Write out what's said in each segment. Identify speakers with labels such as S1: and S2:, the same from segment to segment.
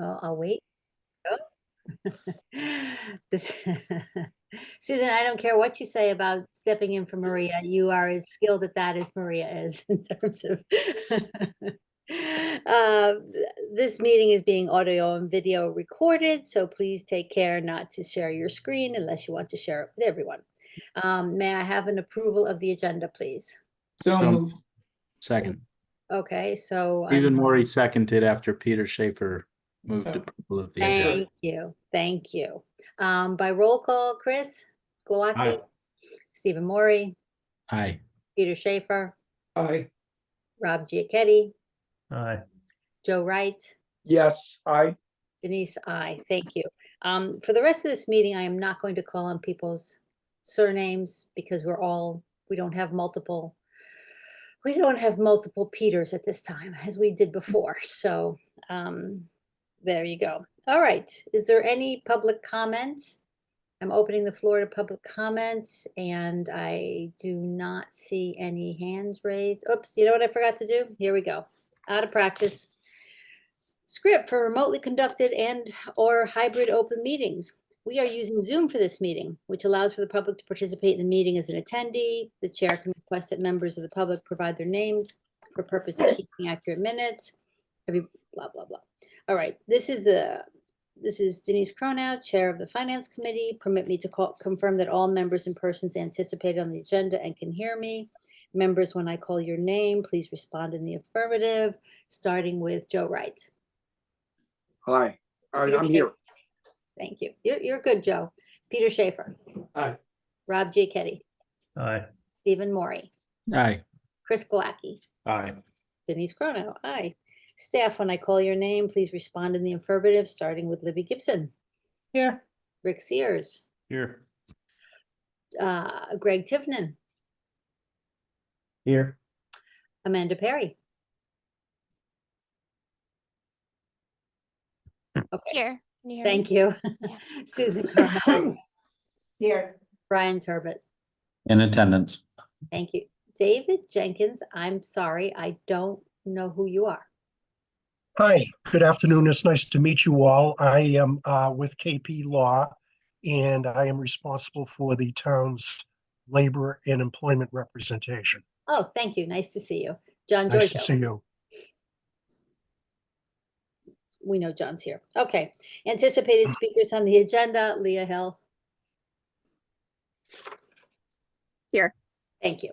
S1: I'll wait. Oh. This Susan, I don't care what you say about stepping in for Maria. You are as skilled at that as Maria is in terms of. Uh, this meeting is being audio and video recorded, so please take care not to share your screen unless you want to share it with everyone. May I have an approval of the agenda, please?
S2: So moved.
S3: Second.
S1: Okay, so
S3: Stephen Morey seconded after Peter Schaefer moved approval of the agenda.
S1: thank you. Thank you. By roll call, Chris Glowacki,
S2: Aye.
S1: Stephen Morey,
S3: Aye.
S1: Peter Schaefer,
S2: Aye.
S1: Rob Giachetti,
S3: Aye.
S1: Joe Wright,
S2: Yes, aye.
S1: Denise, I. Thank you. For the rest of this meeting, I am not going to call on people's surnames because we don't have multiple Peters at this time as we did before. So there you go. All right. Is there any public comment? I'm opening the floor to public comments and I do not see any hands raised. Oops, you know what I forgot to do? Here we go. Out of practice. Script for remotely conducted and/or hybrid open meetings. We are using Zoom for this meeting, which allows for the public to participate in the meeting as an attendee. The chair can request that members of the public provide their names for purpose of keeping accurate minutes. Blah, blah, blah. All right, this is Denise Cronow, Chair of the Finance Committee. Permit me to confirm that all members and persons anticipated on the agenda and can hear me. Members, when I call your name, please respond in the affirmative, starting with Joe Wright.
S2: Aye. I'm here.
S1: Thank you. You're good, Joe. Peter Schaefer.
S2: Aye.
S1: Rob Giachetti.
S3: Aye.
S1: Stephen Morey.
S3: Aye.
S1: Chris Glowacki.
S2: Aye.
S1: Denise Cronow. Aye. Staff, when I call your name, please respond in the affirmative, starting with Libby Gibson.
S3: Here.
S1: Rick Sears.
S3: Here.
S1: Greg Tivnan.
S3: Here.
S1: Amanda Perry. Okay.
S4: Here. Can you hear
S1: Thank
S4: me?
S1: you.
S4: Yeah.
S1: Susan Carmel.
S2: Here.
S1: Brian Turbot.
S3: In attendance.
S1: Thank you. David Jenkins, I'm sorry, I don't know who you are.
S5: Hi, good afternoon. It's nice to meet you all. I am with KP Law, and I am responsible for the town's labor and employment representation.
S1: Oh, thank you. Nice to see you. John
S5: Nice to
S1: Giorgio.
S5: see you.
S1: We know John's here. Okay. Anticipated speakers on the agenda, Leah Hill.
S4: Here.
S1: Thank you.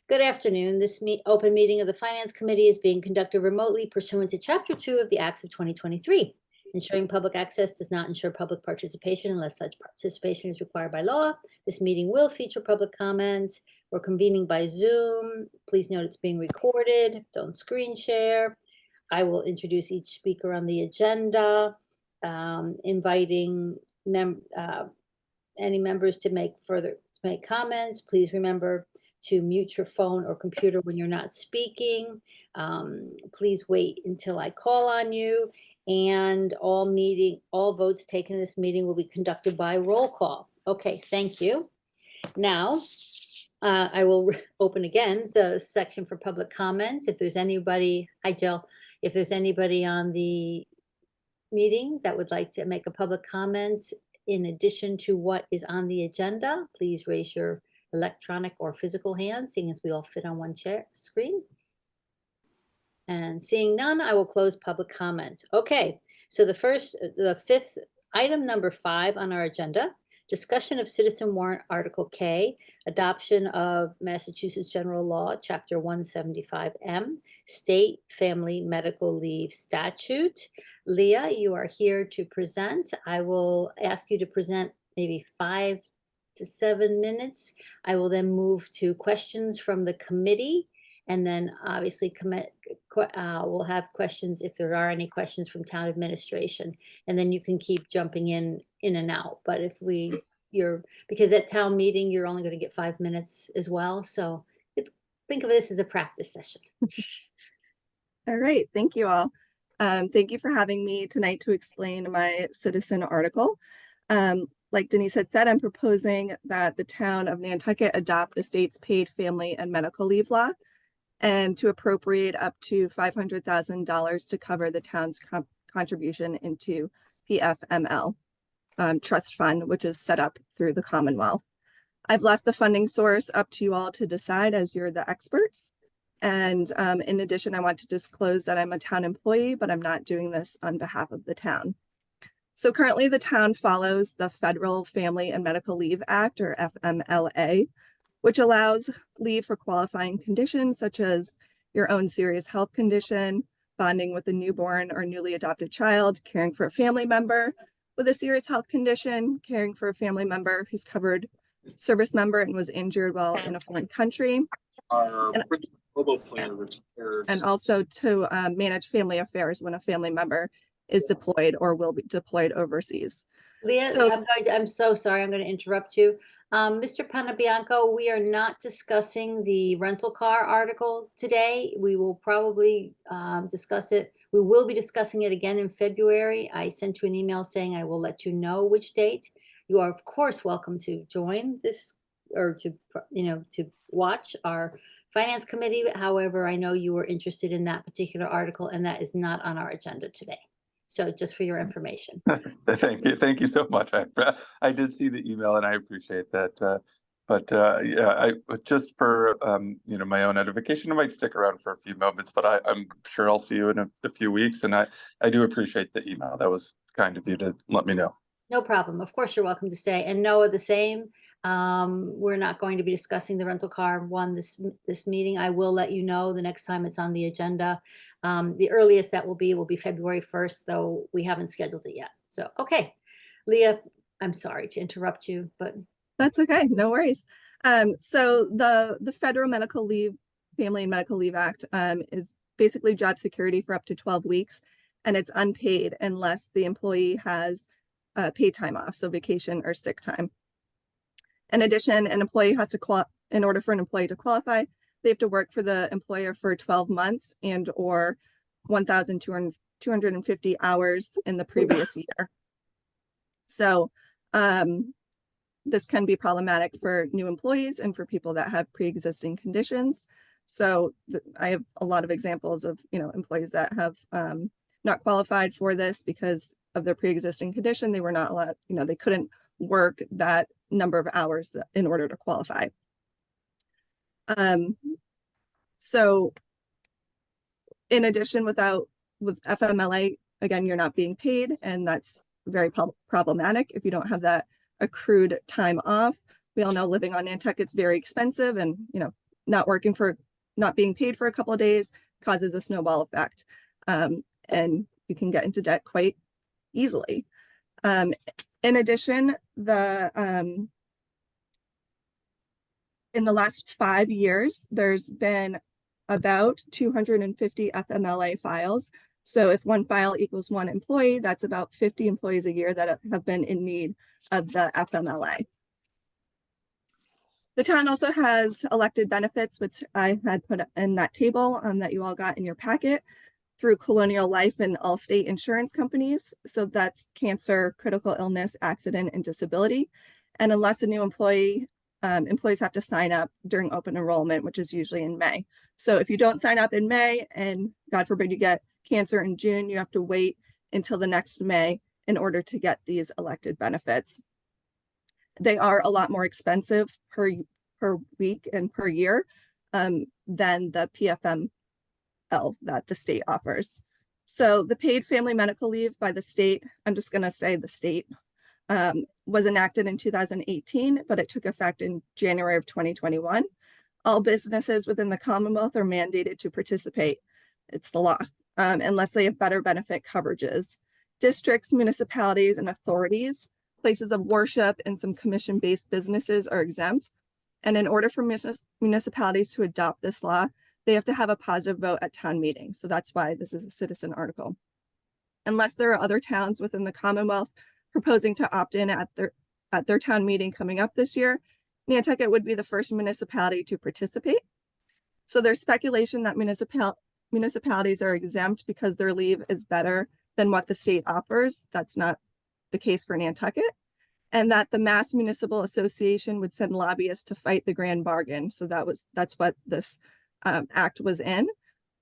S1: Good afternoon. This open meeting of the Finance Committee is being conducted remotely pursuant to Chapter 2 of the Acts of 2023. Ensuring public access does not ensure public participation unless such participation is required by law. This meeting will feature public comments. We're convening by Zoom. Please note it's being recorded. Don't screen share. I will introduce each speaker on the agenda, inviting any members to make comments. Please remember to mute your phone or computer when you're not speaking. Please wait until I call on you. And all votes taken in this meeting will be conducted by roll call. Okay, thank you. Now, I will open again the section for public comment. If there's anybody, hi Jill, if there's anybody on the meeting that would like to make a public comment in addition to what is on the agenda, please raise your electronic or physical hand, seeing as we all fit on one screen. And seeing none, I will close public comment. Okay, so the fifth item, number 5 on our agenda, discussion of citizen warrant Article K, adoption of Massachusetts General Law, Chapter 175M, State Family Medical Leave Statute. Leah, you are here to present. I will ask you to present maybe 5 to 7 minutes. I will then move to questions from the committee, and then obviously we'll have questions if there are any questions from town administration, and then you can keep jumping in and out. But if because at town meeting you're only going to get 5 minutes as well, so think of this as a practice session.
S4: All right. Thank you all. Thank you for having me tonight to explain my citizen article. Like Denise had said, I'm proposing that the town of Nantucket adopt the state's paid family and medical leave law and to appropriate up to $500,000 to cover the town's contribution into PFML trust fund, which is set up through the Commonwealth. I've left the funding source up to you all to decide as you're the experts. And in addition, I want to disclose that I'm a town employee, but I'm not doing this on behalf of the town. So currently the town follows the Federal Family and Medical Leave Act, or FMLA, which allows leave for qualifying conditions such as your own serious health condition, bonding with a newborn or newly adopted child, caring for a family member with a serious health condition, caring for a family member who's covered service member and was injured while in a foreign country, and also to manage family affairs when a family member is deployed or will be deployed overseas.
S1: Leah,
S4: So-
S1: I'm so sorry, I'm going to interrupt you. Mr. Panabianco, we are not discussing the rental car article today. We will probably discuss it. We will be discussing it again in February. I sent you an email saying I will let you know which date. You are, of course, welcome to join this or to watch our finance committee. However, I know you were interested in that particular article, and that is not on our agenda today. So just for your information.
S6: Thank you so much. I did see the email and I appreciate that. Yeah, just for my own edification, I might stick around for a few moments, but I'm sure I'll see you in a few weeks. And I do appreciate the email. That was kind of you to let me know.
S1: No problem. Of course, you're welcome to stay. And Noah, the same. We're not going to be discussing the rental car one this meeting. I will let you know the next time it's on the agenda. The earliest that will be February 1st, though we haven't scheduled it yet. So, okay. Leah, I'm sorry to interrupt you, but
S4: That's okay, no worries. So the Federal Medical Leave, Family and Medical Leave Act is basically job security for up to 12 weeks, and it's unpaid unless the employee has paid time off, so vacation or sick time. In addition, an employee has to in order for an employee to qualify, they have to work for the employer for 12 months and or 1,250 hours in the previous year. So this can be problematic for new employees and for people that have pre-existing conditions. So I have a lot of examples of employees that have not qualified for this because of their pre-existing condition. They were not allowed, they couldn't work that number of hours in order to qualify. So in addition, with FMLA, again, you're not being paid, and that's very problematic if you don't have that accrued time off. We all know living on Nantucket is very expensive, and not being paid for a couple of days causes a snowball effect, and you can get into debt quite easily. In addition, in the last 5 years, there's been about 250 FMLA files. So if one file equals one employee, that's about 50 employees a year that have been in need of the FMLA. The town also has elected benefits, which I had put in that table that you all got in your packet through Colonial Life and Allstate insurance companies. So that's cancer, critical illness, accident, and disability. And unless a new employees have to sign up during open enrollment, which is usually in May. So if you don't sign up in May and God forbid you get cancer in June, you have to wait until the next May in order to get these elected benefits. They are a lot more expensive per week and per year than the PFML that the state offers. So the paid family medical leave by the state, I'm just going to say the state, was enacted in 2018, but it took effect in January of 2021. All businesses within the Commonwealth are mandated to participate. It's the law, unless they have better benefit coverages. Districts, municipalities, and authorities, places of worship, and some commission-based businesses are exempt. And in order for municipalities to adopt this law, they have to have a positive vote at town meeting. So that's why this is a citizen article. Unless there are other towns within the Commonwealth proposing to opt in at their town meeting coming up this year, Nantucket would be the first municipality to participate. So there's speculation that municipalities are exempt because their leave is better than what the state offers. That's not the case for Nantucket. And that the Mass Municipal Association would send lobbyists to fight the grand bargain. So that's what this act was in.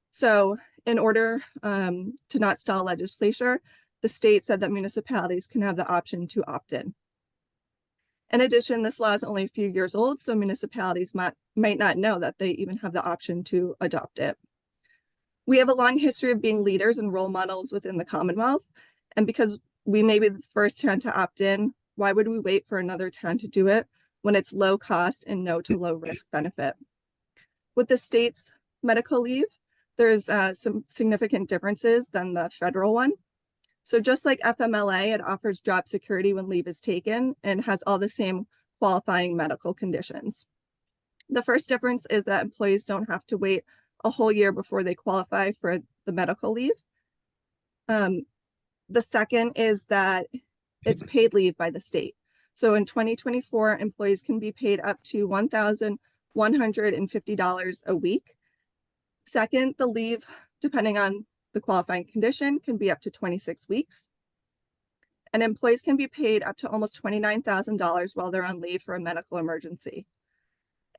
S4: So in order to not stall legislature, the state said that municipalities can have the option to opt in. In addition, this law is only a few years old, so municipalities might not know that they even have the option to adopt it. We have a long history of being leaders and role models within the Commonwealth, and because we may be the first town to opt in, why would we wait for another town to do it when it's low cost and no to low risk benefit? With the state's medical leave, there's some significant differences than the federal one. So just like FMLA, it offers job security when leave is taken and has all the same qualifying medical conditions. The first difference is that employees don't have to wait a whole year before they qualify for the medical leave. The second is that it's paid leave by the state. So in 2024, employees can be paid up to $1,150 a week. Second, the leave, depending on the qualifying condition, can be up to 26 weeks. And employees can be paid up to almost $29,000 while they're on leave for a medical emergency.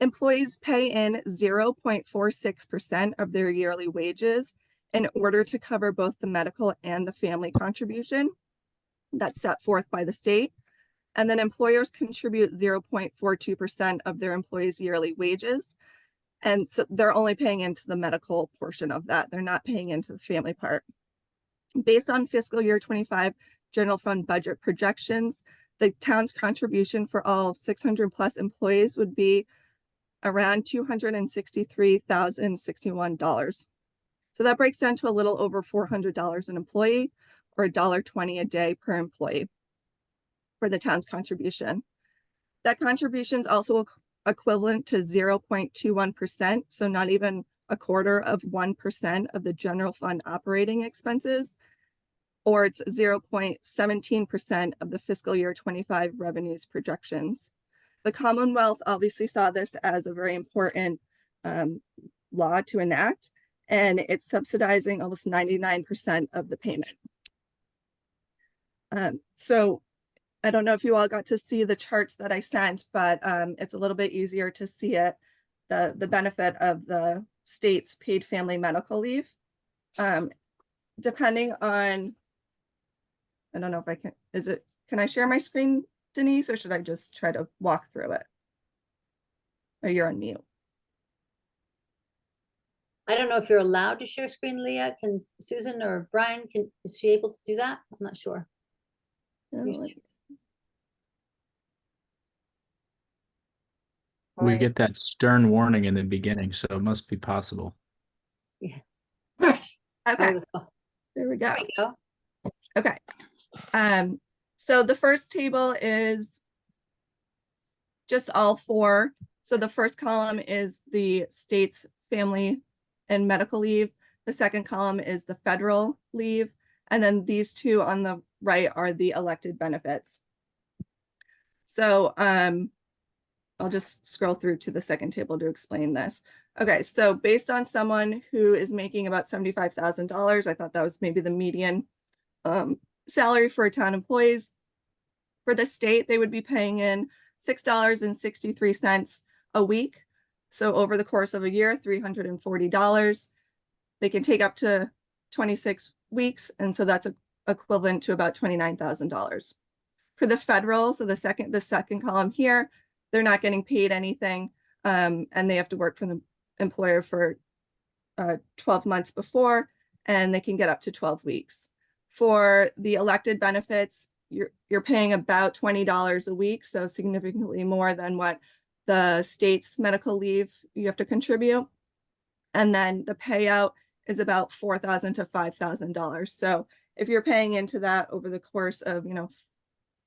S4: Employees pay in 0.46% of their yearly wages in order to cover both the medical and the family contribution that's set forth by the state. And then employers contribute 0.42% of their employees' yearly wages. And so they're only paying into the medical portion of that. They're not paying into the family part. Based on fiscal year 25 general fund budget projections, the town's contribution for all 600 plus employees would be around $263,061. So that breaks down to a little over $400 an employee, or $1.20 a day per employee for the town's contribution. That contribution is also equivalent to 0.21%, so not even a quarter of 1% of the general fund operating expenses, or it's 0.17% of the fiscal year 25 revenues projections. The Commonwealth obviously saw this as a very important law to enact, and it's subsidizing almost 99% of the payment. So I don't know if you all got to see the charts that I sent, but it's a little bit easier to see it, the benefit of the state's paid family medical leave. Depending on, I don't know if I can, can I share my screen, Denise, or should I just try to walk through it? Or you're on mute.
S1: I don't know if you're allowed to share screen, Leah. Can Susan or Brian, is she able to do that? I'm not sure.
S3: We get that stern warning in the beginning, so it must be possible.
S1: Yeah.
S4: Okay,
S1: Oh,
S4: there we go.
S1: there we go.
S4: Okay. So the first table is just all four. So the first column is the state's family and medical leave. The second column is the federal leave. And then these two on the right are the elected benefits. So I'll just scroll through to the second table to explain this. Okay, so based on someone who is making about $75,000, I thought that was maybe the median salary for town employees. For the state, they would be paying in $6.63 a week. So over the course of a year, $340. They can take up to 26 weeks, and so that's equivalent to about $29,000. For the federal, so the second column here, they're not getting paid anything, and they have to work for the employer for 12 months before, and they can get up to 12 weeks. For the elected benefits, you're paying about $20 a week, so significantly more than what the state's medical leave you have to contribute. And then the payout is about $4,000 to $5,000. So if you're paying into that over the course of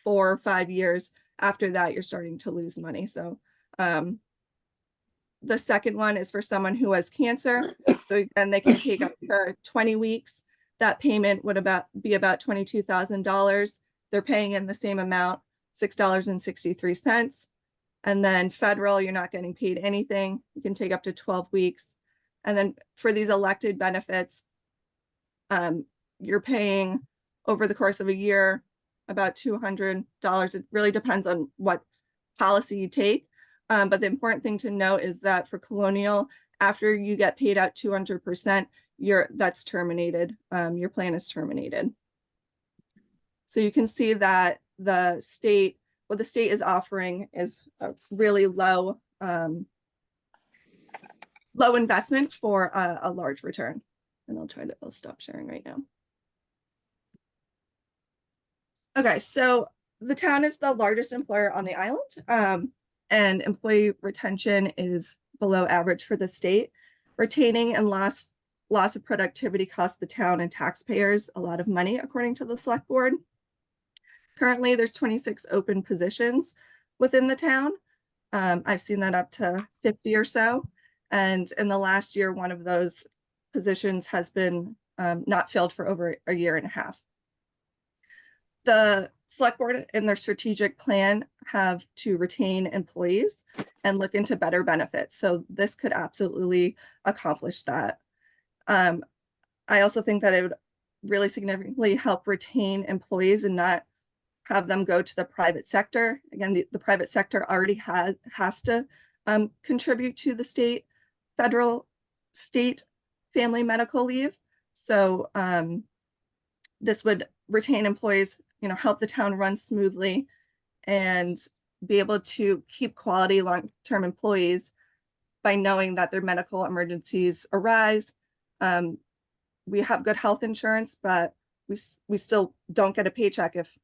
S4: 4 or 5 years, after that, you're starting to lose money. So the second one is for someone who has cancer. So then they can take up to 20 weeks. That payment would be about $22,000. They're paying in the same amount, $6.63. And then federal, you're not getting paid anything. You can take up to 12 weeks. And then for these elected benefits, you're paying over the course of a year about $200. It really depends on what policy you take. But the important thing to note is that for Colonial, after you get paid out 200%, that's terminated, your plan is terminated. So you can see that what the state is offering is a really low investment for a large return. And I'll stop sharing right now. Okay, so the town is the largest employer on the island, and employee retention is below average for the state. Retaining and loss of productivity costs the town and taxpayers a lot of money, according to the select board. Currently, there's 26 open positions within the town. I've seen that up to 50 or so. And in the last year, one of those positions has been not filled for over a year and a half. The select board in their strategic plan have to retain employees and look into better benefits. So this could absolutely accomplish that. I also think that it would really significantly help retain employees and not have them go to the private sector. Again, the private sector already has to contribute to the state family medical leave. So this would retain employees, help the town run smoothly and be able to keep quality long-term employees by knowing that their medical emergencies arise. We have good health insurance, but we still don't get a paycheck if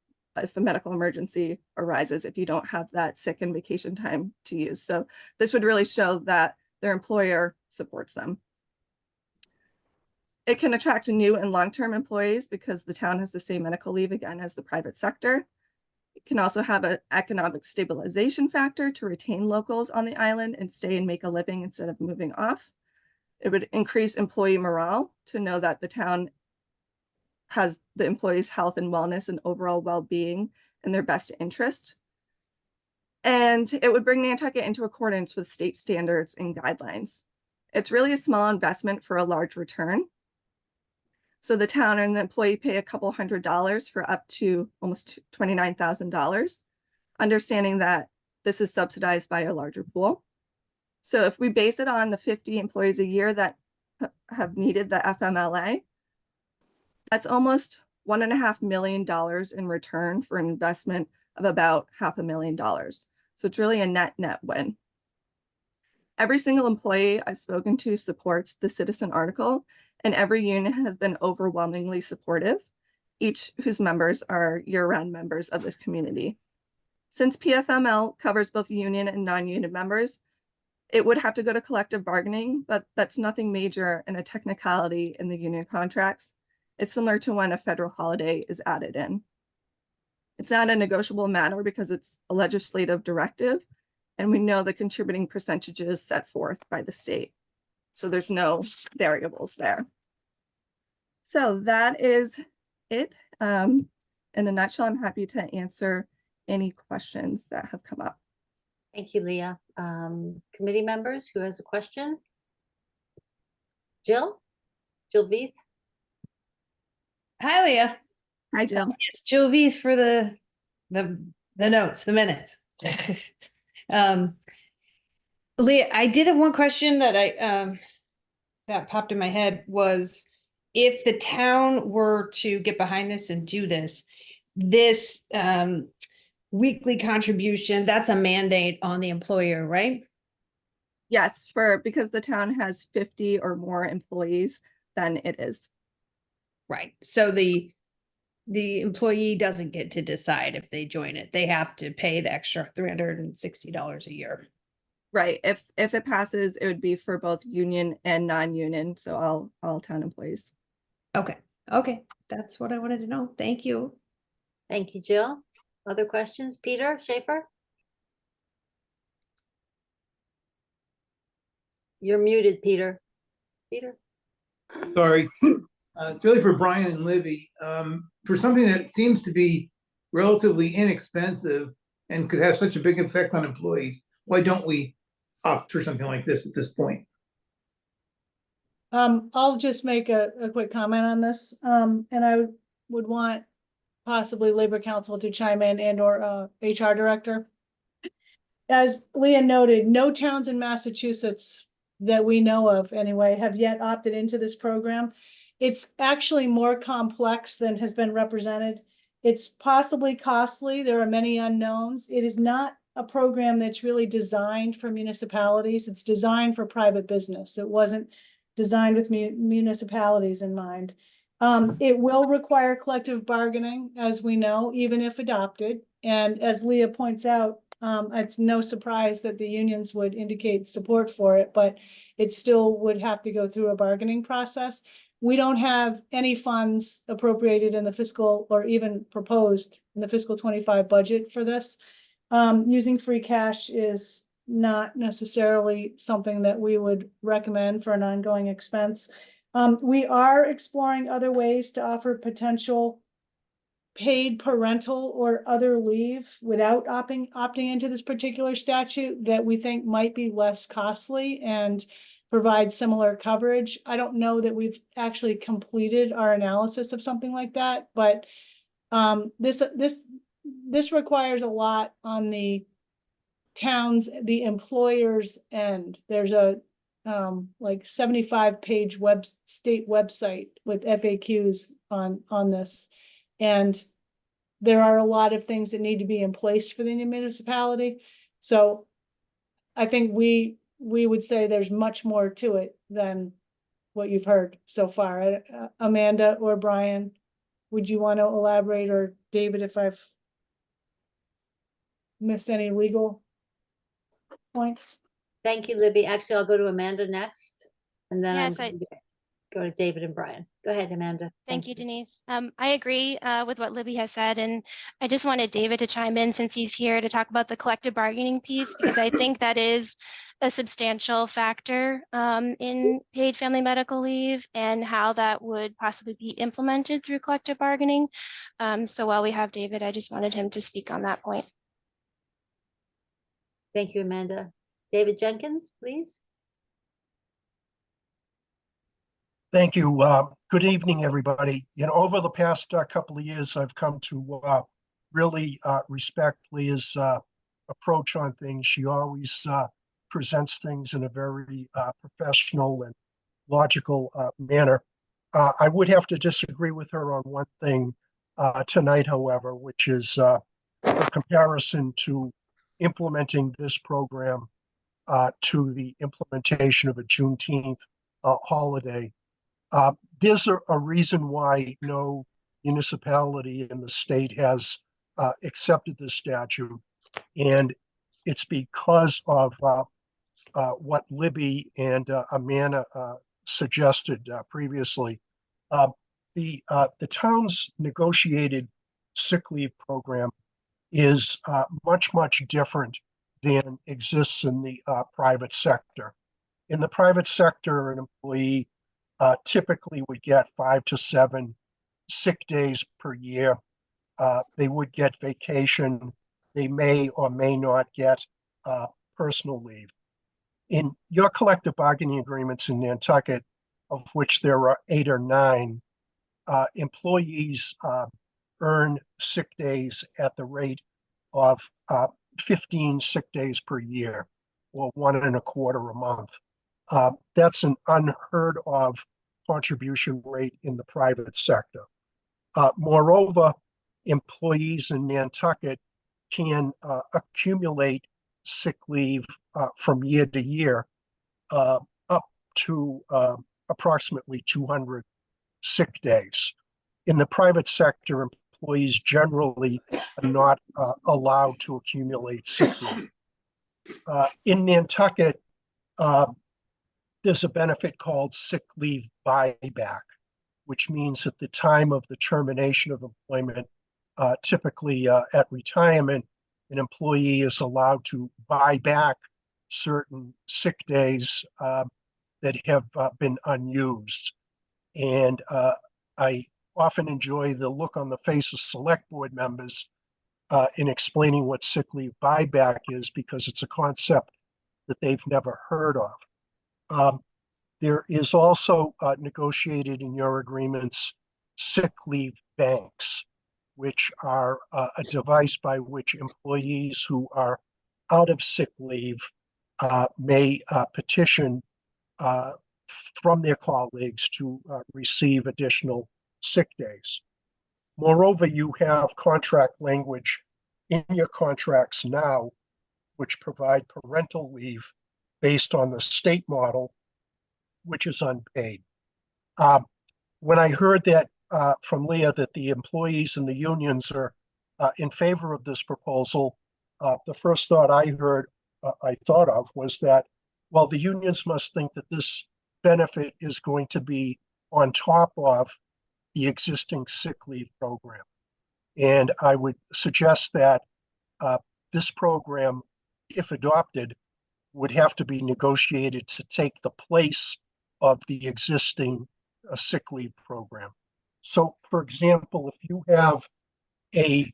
S4: a medical emergency arises, if you don't have that sick and vacation time to use. So this would really show that their employer supports them. It can attract new and long-term employees because the town has the same medical leave again as the private sector. It can also have an economic stabilization factor to retain locals on the island and stay and make a living instead of moving off. It would increase employee morale to know that the town has the employees' health and wellness and overall well-being in their best interest. And it would bring Nantucket into accordance with state standards and guidelines. It's really a small investment for a large return. So the town and the employee pay a couple $100s for up to almost $29,000, understanding that this is subsidized by a larger pool. So if we base it on the 50 employees a year that have needed the FMLA, that's almost $1.5 million in return for an investment of about $500,000. So it's really a net win. Every single employee I've spoken to supports the citizen article, and every union has been overwhelmingly supportive, each whose members are year-round members of this community. Since PFML covers both union and non-union members, it would have to go to collective bargaining, but that's nothing major and a technicality in the union contracts. It's similar to when a federal holiday is added in. It's not a negotiable matter because it's a legislative directive, and we know the contributing percentages set forth by the state. So there's no variables there. So that is it. In a nutshell, I'm happy to answer any questions that have come up.
S1: Thank you, Leah. Committee members, who has a question? Jill Veith?
S7: Hi, Leah.
S4: Hi, Jill.
S7: It's Jill Veith for the notes, the minutes. Leah, I did have one question that that popped in my head was, if the town were to get behind this and do this weekly contribution, that's a mandate on the employer, right?
S4: Yes, because the town has 50 or more employees, then it is.
S7: Right. So the employee doesn't get to decide if they join it. They have to pay the extra $360 a year.
S4: Right. If it passes, it would be for both union and non-union. So all town employees.
S7: Okay. Okay. That's what I wanted to know. Thank you.
S1: Thank you, Jill. Other questions? Peter Schaefer? You're muted, Peter. Peter?
S8: Sorry, it's really for Brian and Libby. For something that seems to be relatively inexpensive and could have such a big effect on employees, why don't we opt for something like this at this point?
S9: I'll just make a quick comment on this. And I would want possibly Labor Council to chime in and or HR Director. As Leah noted, no towns in Massachusetts that we know of anyway, have yet opted into this program. It's actually more complex than has been represented. It's possibly costly. There are many unknowns. It is not a program that's really designed for municipalities. It's designed for private business. It wasn't designed with municipalities in mind. It will require collective bargaining, as we know, even if adopted. And as Leah points out, it's no surprise that the unions would indicate support for it, but it still would have to go through a bargaining process. We don't have any funds appropriated in the fiscal or even proposed in the fiscal 25 budget for this. Using free cash is not necessarily something that we would recommend for an ongoing expense. We are exploring other ways to offer potential paid parental or other leave without opting into this particular statute that we think might be less costly and provide similar coverage. I don't know that we've actually completed our analysis of something like that, but this requires a lot on the the employer's end. There's a like 75-page state website with FAQs on this. And there are a lot of things that need to be in place for the municipality. So I think we would say there's much more to it than what you've heard so far. Amanda or Brian, would you want to elaborate, or David, if I've missed any legal points?
S1: Thank you, Libby. Actually, I'll go to Amanda next, and then I'm
S10: Yes,
S1: going to go to David and Brian. Go ahead, Amanda.
S10: Thank you, Denise. I agree with what Libby has said, and I just wanted David to chime in since he's here to talk about the collective bargaining piece, because I think that is a substantial factor in paid family medical leave and how that would possibly be implemented through collective bargaining. So while we have David, I just wanted him to speak on that point.
S1: Thank you, Amanda. David Jenkins, please.
S5: Thank you. Good evening, everybody. Over the past couple of years, I've come to really respect Leah's approach on things. She always presents things in a very professional and logical manner. I would have to disagree with her on one thing tonight, however, which is a comparison to implementing this program to the implementation of a Juneteenth holiday. There's a reason why no municipality in the state has accepted this statute, and it's because of what Libby and Amanda suggested previously. The town's negotiated sick leave program is much different than exists in the private sector. In the private sector, an employee typically would get 5 to 7 sick days per year. They would get vacation. They may or may not get personal leave. In your collective bargaining agreements in Nantucket, of which there are 8 or 9, employees earn sick days at the rate of 15 sick days per year, or 1.25 a month. That's an unheard of contribution rate in the private sector. Moreover, employees in Nantucket can accumulate sick leave from year to year up to approximately 200 sick days. In the private sector, employees generally are not allowed to accumulate sick leave. In Nantucket, there's a benefit called sick leave buyback, which means at the time of the termination of employment, typically at retirement, an employee is allowed to buy back certain sick days that have been unused. And I often enjoy the look on the face of select board members in explaining what sick leave buyback is, because it's a concept that they've never heard of. There is also negotiated in your agreements sick leave banks, which are a device by which employees who are out of sick leave may petition from their colleagues to receive additional sick days. Moreover, you have contract language in your contracts now, which provide parental leave based on the state model, which is unpaid. When I heard that from Leah that the employees and the unions are in favor of this proposal, the first thought I thought of was that, well, the unions must think that this benefit is going to be on top of the existing sick leave program. And I would suggest that this program, if adopted, would have to be negotiated to take the place of the existing sick leave program. So, for example, if you have a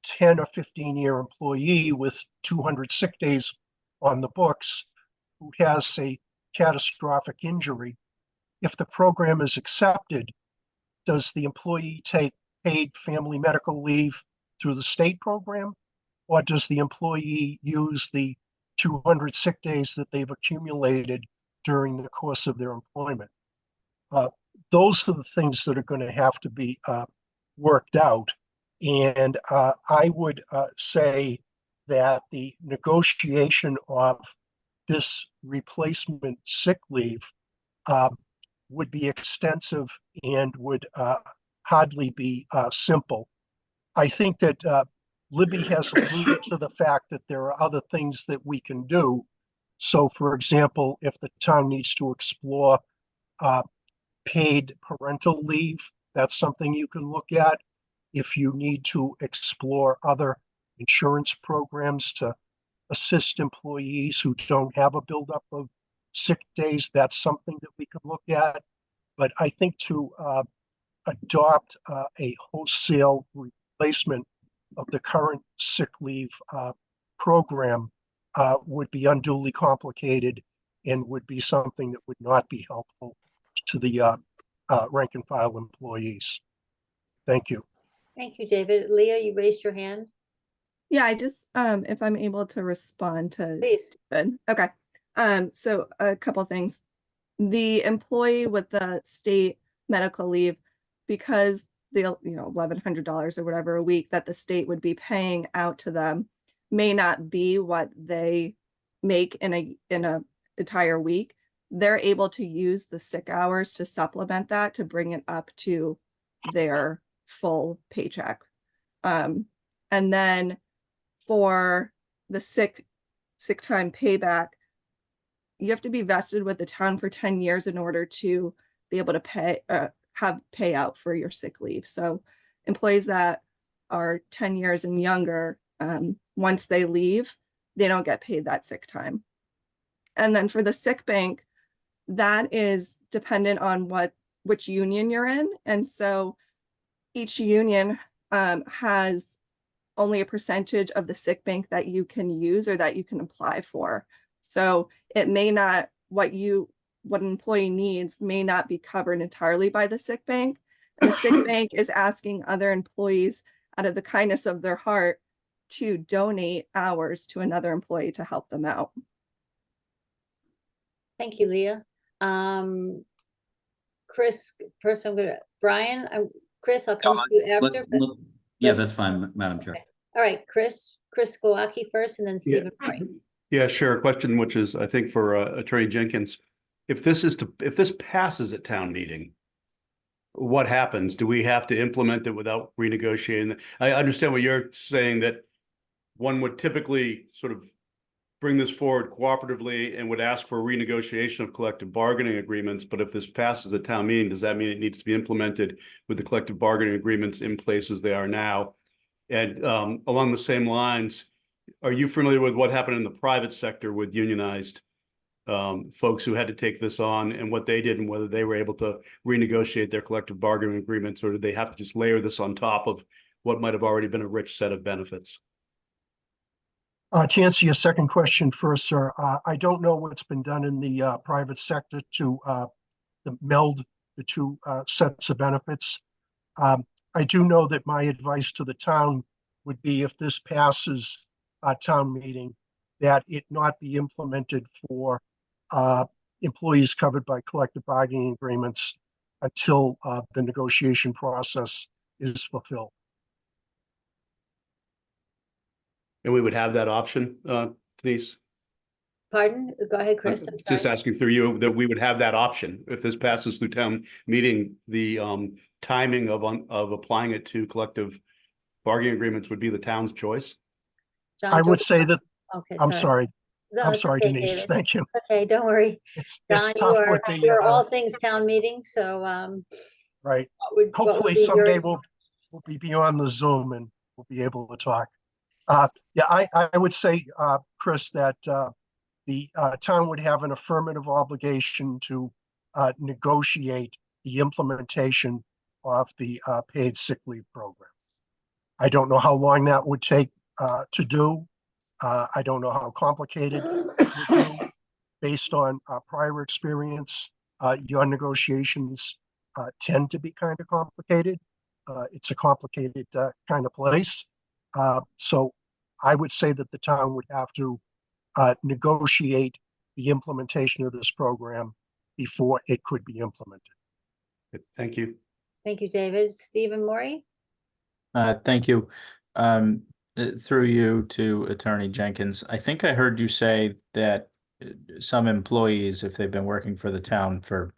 S5: 10 or 15-year employee with 200 sick days on the books who has a catastrophic injury, if the program is accepted, does the employee take paid family medical leave through the state program, or does the employee use the 200 sick days that they've accumulated during the course of their employment? Those are the things that are going to have to be worked out. And I would say that the negotiation of this replacement sick leave would be extensive and would hardly be simple. I think that Libby has alluded to the fact that there are other things that we can do. So, for example, if the town needs to explore paid parental leave, that's something you can look at. If you need to explore other insurance programs to assist employees who don't have a buildup of sick days, that's something that we can look at. But I think to adopt a wholesale replacement of the current sick leave program would be unduly complicated and would be something that would not be helpful to the rank and file employees. Thank you.
S1: Thank you, David. Leah, you raised your hand.
S4: Yeah, I just, if I'm able to respond to
S1: Please.
S4: David. Okay. So a couple things. The employee with the state medical leave, because the $1,100 or whatever a week that the state would be paying out to them may not be what they make in a entire week. They're able to use the sick hours to supplement that to bring it up to their full paycheck. And then for the sick time payback, you have to be vested with the town for 10 years in order to be able to have payout for your sick leave. So employees that are 10 years and younger, once they leave, they don't get paid that sick time. And then for the sick bank, that is dependent on which union you're in. And so each union has only a percentage of the sick bank that you can use or that you can apply for. So it may not, what an employee needs may not be covered entirely by the sick bank. And the sick bank is asking other employees out of the kindness of their heart to donate hours to another employee to help them out.
S1: Thank you, Leah. Chris, first Brian, Chris, I'll come to you after.
S11: Yeah, that's fine, Madam Chair.
S1: Okay. All right, Chris Glowacki first and then Stephen Murray.
S12: Yeah, sure. A question which is, I think, for Attorney Jenkins. If this passes at town meeting, what happens? Do we have to implement it without renegotiating? I understand what you're saying, that one would typically sort of bring this forward cooperatively and would ask for a renegotiation of collective bargaining agreements. But if this passes at town meeting, does that mean it needs to be implemented with the collective bargaining agreements in place as they are now? And along the same lines, are you familiar with what happened in the private sector with unionized folks who had to take this on and what they did and whether they were able to renegotiate their collective bargaining agreements, or did they have to just layer this on top of what might have already been a rich set of benefits?
S5: To answer your second question first, sir, I don't know what's been done in the private sector to meld the two sets of benefits. I do know that my advice to the town would be, if this passes a town meeting, that it not be implemented for employees covered by collective bargaining agreements until the negotiation process is fulfilled.
S12: And we would have that option, Denise?
S1: Pardon? Go ahead, Chris. I'm
S12: Just
S1: sorry.
S12: asking through you that we would have that option if this passes through town meeting, the timing of applying it to collective bargaining agreements would be the town's choice.
S1: John,
S5: I
S1: do you
S5: would
S1: want-
S5: say that,
S1: Okay,
S5: I'm sorry,
S1: No,
S5: I'm
S1: it's
S5: sorry,
S1: okay,
S5: Denise,
S1: David.
S5: thank you.
S1: Okay, don't worry.
S5: It's
S1: John,
S5: tough
S1: you
S5: with
S1: are,
S5: the,
S1: you're all things town meeting, so,
S5: right.
S1: what would
S5: Hopefully
S1: be your-
S5: someday we'll be beyond the Zoom and we'll be able to talk. Yeah, I would say, Chris, that the town would have an affirmative obligation to negotiate the implementation of the paid sick leave program. I don't know how long that would take to do. I don't know how complicated it would do. Based on prior experience, your negotiations tend to be kind of complicated. It's a complicated kind of place. So I would say that the town would have to negotiate the implementation of this program before it could be implemented.
S12: Thank you.
S1: Thank you, David. Stephen Maury?
S3: Thank you. Through you to Attorney Jenkins, I think I heard you say that some employees, if they've been working for the town for,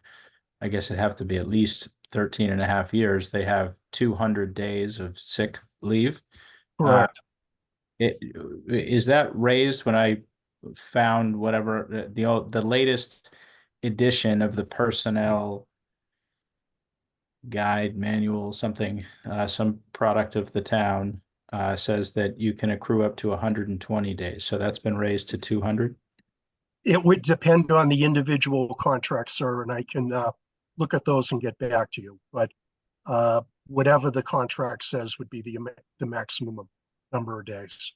S3: I guess it'd have to be at least 13 and a half years, they have 200 days of sick leave.
S5: Correct.
S3: Is that raised? When I found whatever the latest edition of the personnel guide, manual, something, some product of the town, says that you can accrue up to 120 days. So that's been raised to 200.
S5: It would depend on the individual contract, sir, and I can look at those and get back to you. But whatever the contract says would be the maximum number of days.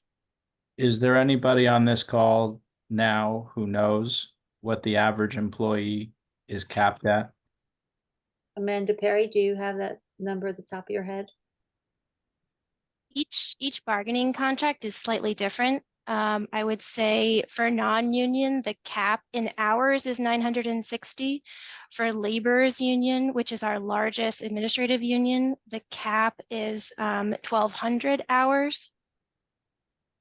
S3: Is there anybody on this call now who knows what the average employee is capped at?
S1: Amanda Perry, do you have that number at the top of your head?
S10: Each bargaining contract is slightly different. I would say for non-union, the cap in hours is 960. For laborers union, which is our largest administrative union, the cap is 1,200 hours.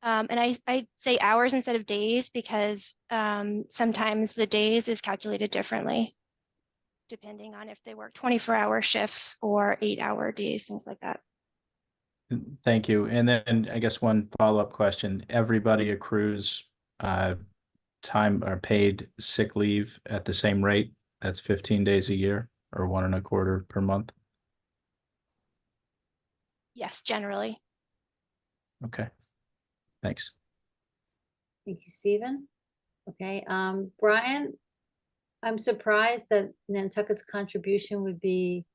S10: And I say hours instead of days because sometimes the days is calculated differently, depending on if they work 24-hour shifts or 8-hour days, things like that.
S3: Thank you. And then I guess one follow-up question. Everybody accrues time or paid sick leave at the same rate? That's 15 days a year or 1.25 per month?
S10: Yes, generally.
S3: Okay. Thanks.
S1: Thank you, Stephen. Okay, Brian, I'm surprised that Nantucket's contribution would be,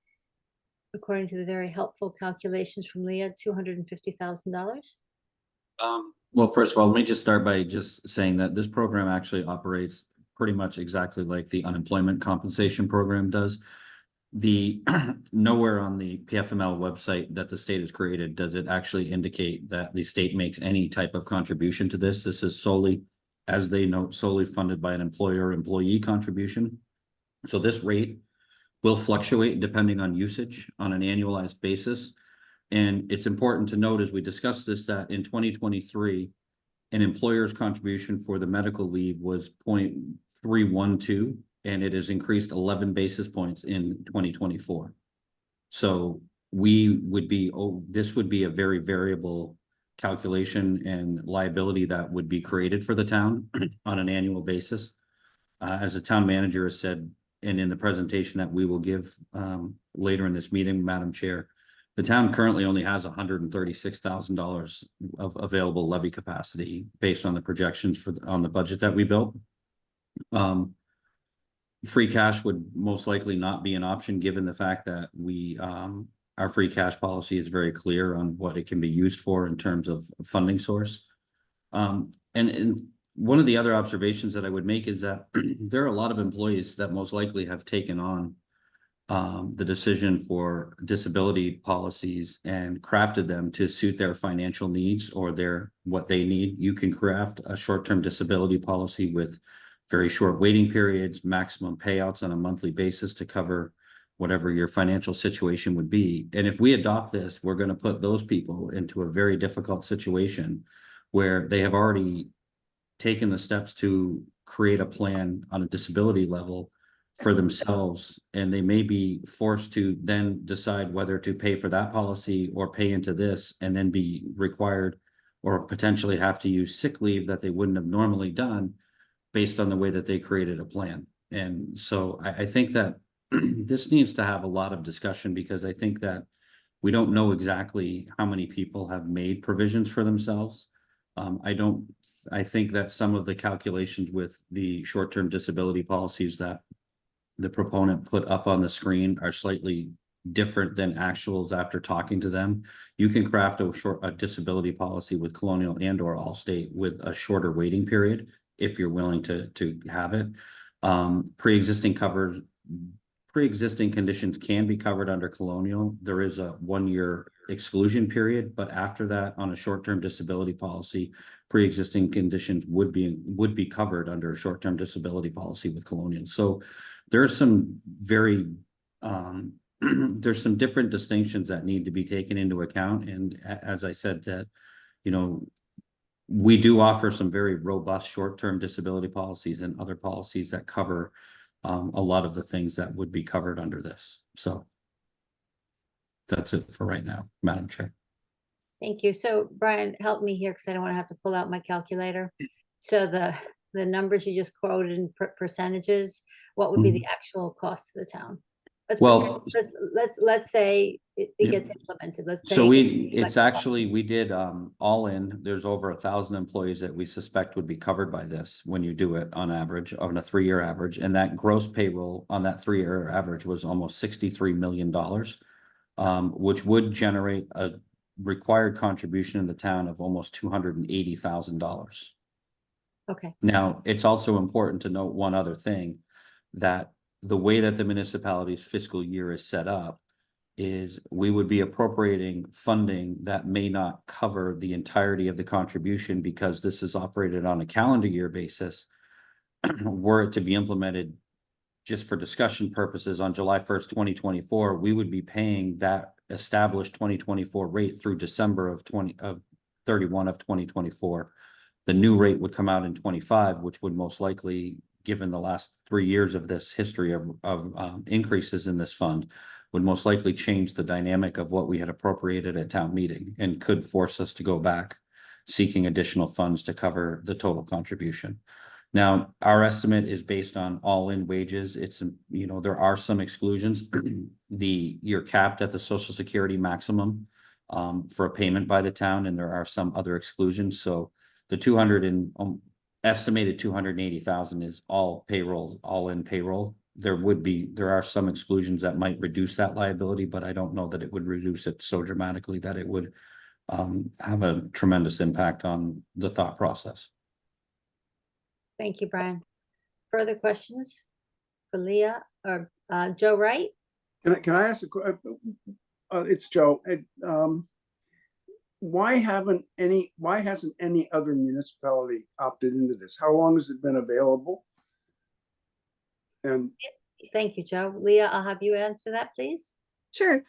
S1: according to the very helpful calculations from Leah, $250,000.
S11: Well, first of all, let me just start by just saying that this program actually operates pretty much exactly like the unemployment compensation program does. The nowhere on the PFML website that the state has created does it actually indicate that the state makes any type of contribution to this. This is solely, as they note, solely funded by an employer-employee contribution. So this rate will fluctuate depending on usage on an annualized basis. And it's important to note as we discuss this that in 2023, an employer's contribution for the medical leave was 0.312, and it has increased 11 basis points in 2024. So we would be, this would be a very variable calculation and liability that would be created for the town on an annual basis. As the town manager has said, and in the presentation that we will give later in this meeting, Madam Chair, the town currently only has $136,000 of available levy capacity based on the projections on the budget that we built. Free cash would most likely not be an option given the fact that our free cash policy is very clear on what it can be used for in terms of funding source. And one of the other observations that I would make is that there are a lot of employees that most likely have taken on the decision for disability policies and crafted them to suit their financial needs or what they need. You can craft a short-term disability policy with very short waiting periods, maximum payouts on a monthly basis to cover whatever your financial situation would be. And if we adopt this, we're going to put those people into a very difficult situation where they have already taken the steps to create a plan on a disability level for themselves, and they may be forced to then decide whether to pay for that policy or pay into this, and then be required or potentially have to use sick leave that they wouldn't have normally done based on the way that they created a plan. And so I think that this needs to have a lot of discussion, because I think that we don't know exactly how many people have made provisions for themselves. I think that some of the calculations with the short-term disability policies that the proponent put up on the screen are slightly different than actuals after talking to them. You can craft a disability policy with Colonial and or Allstate with a shorter waiting period if you're willing to have it. Pre-existing conditions can be covered under Colonial. There is a 1-year exclusion period, but after that, on a short-term disability policy, pre-existing conditions would be covered under a short-term disability policy with Colonial. So there's some very there's some different distinctions that need to be taken into account. And as I said, that, you know, we do offer some very robust short-term disability policies and other policies that cover a lot of the things that would be covered under this. So that's it for right now, Madam Chair.
S1: Thank you. So Brian, help me here, because I don't want to have to pull out my calculator. So the numbers you just quoted in percentages, what would be the actual cost to the town? Let's say it gets implemented. Let's say
S11: So we did all in, there's over 1,000 employees that we suspect would be covered by this when you do it on average, on a 3-year average. And that gross payroll on that 3-year average was almost $63 million, which would generate a required contribution in the town of almost $280,000.
S1: Okay.
S11: Now, it's also important to note one other thing, that the way that the municipality's fiscal year is set up is we would be appropriating funding that may not cover the entirety of the contribution, because this is operated on a calendar year basis. Were it to be implemented just for discussion purposes on July 1st, 2024, we would be paying that established 2024 rate through December of 31 of 2024. The new rate would come out in 25, which would most likely, given the last 3 years of this history of increases in this fund, would most likely change the dynamic of what we had appropriated at town meeting, and could force us to go back seeking additional funds to cover the total contribution. Now, our estimate is based on all-in wages. It's, you know, there are some exclusions. You're capped at the Social Security maximum for a payment by the town, and there are some other exclusions. So the estimated 280,000 is all payroll, all in payroll. There are some exclusions that might reduce that liability, but I don't know that it would reduce it so dramatically that it would have a tremendous impact on the thought process.
S1: Thank you, Brian. Further questions for Leah or Joe Wright?
S2: Can I ask it's Joe. Why hasn't any other municipality opted into this? How long has it been available? And
S1: Thank you, Joe. Leah, I'll have you answer that, please.
S4: Sure.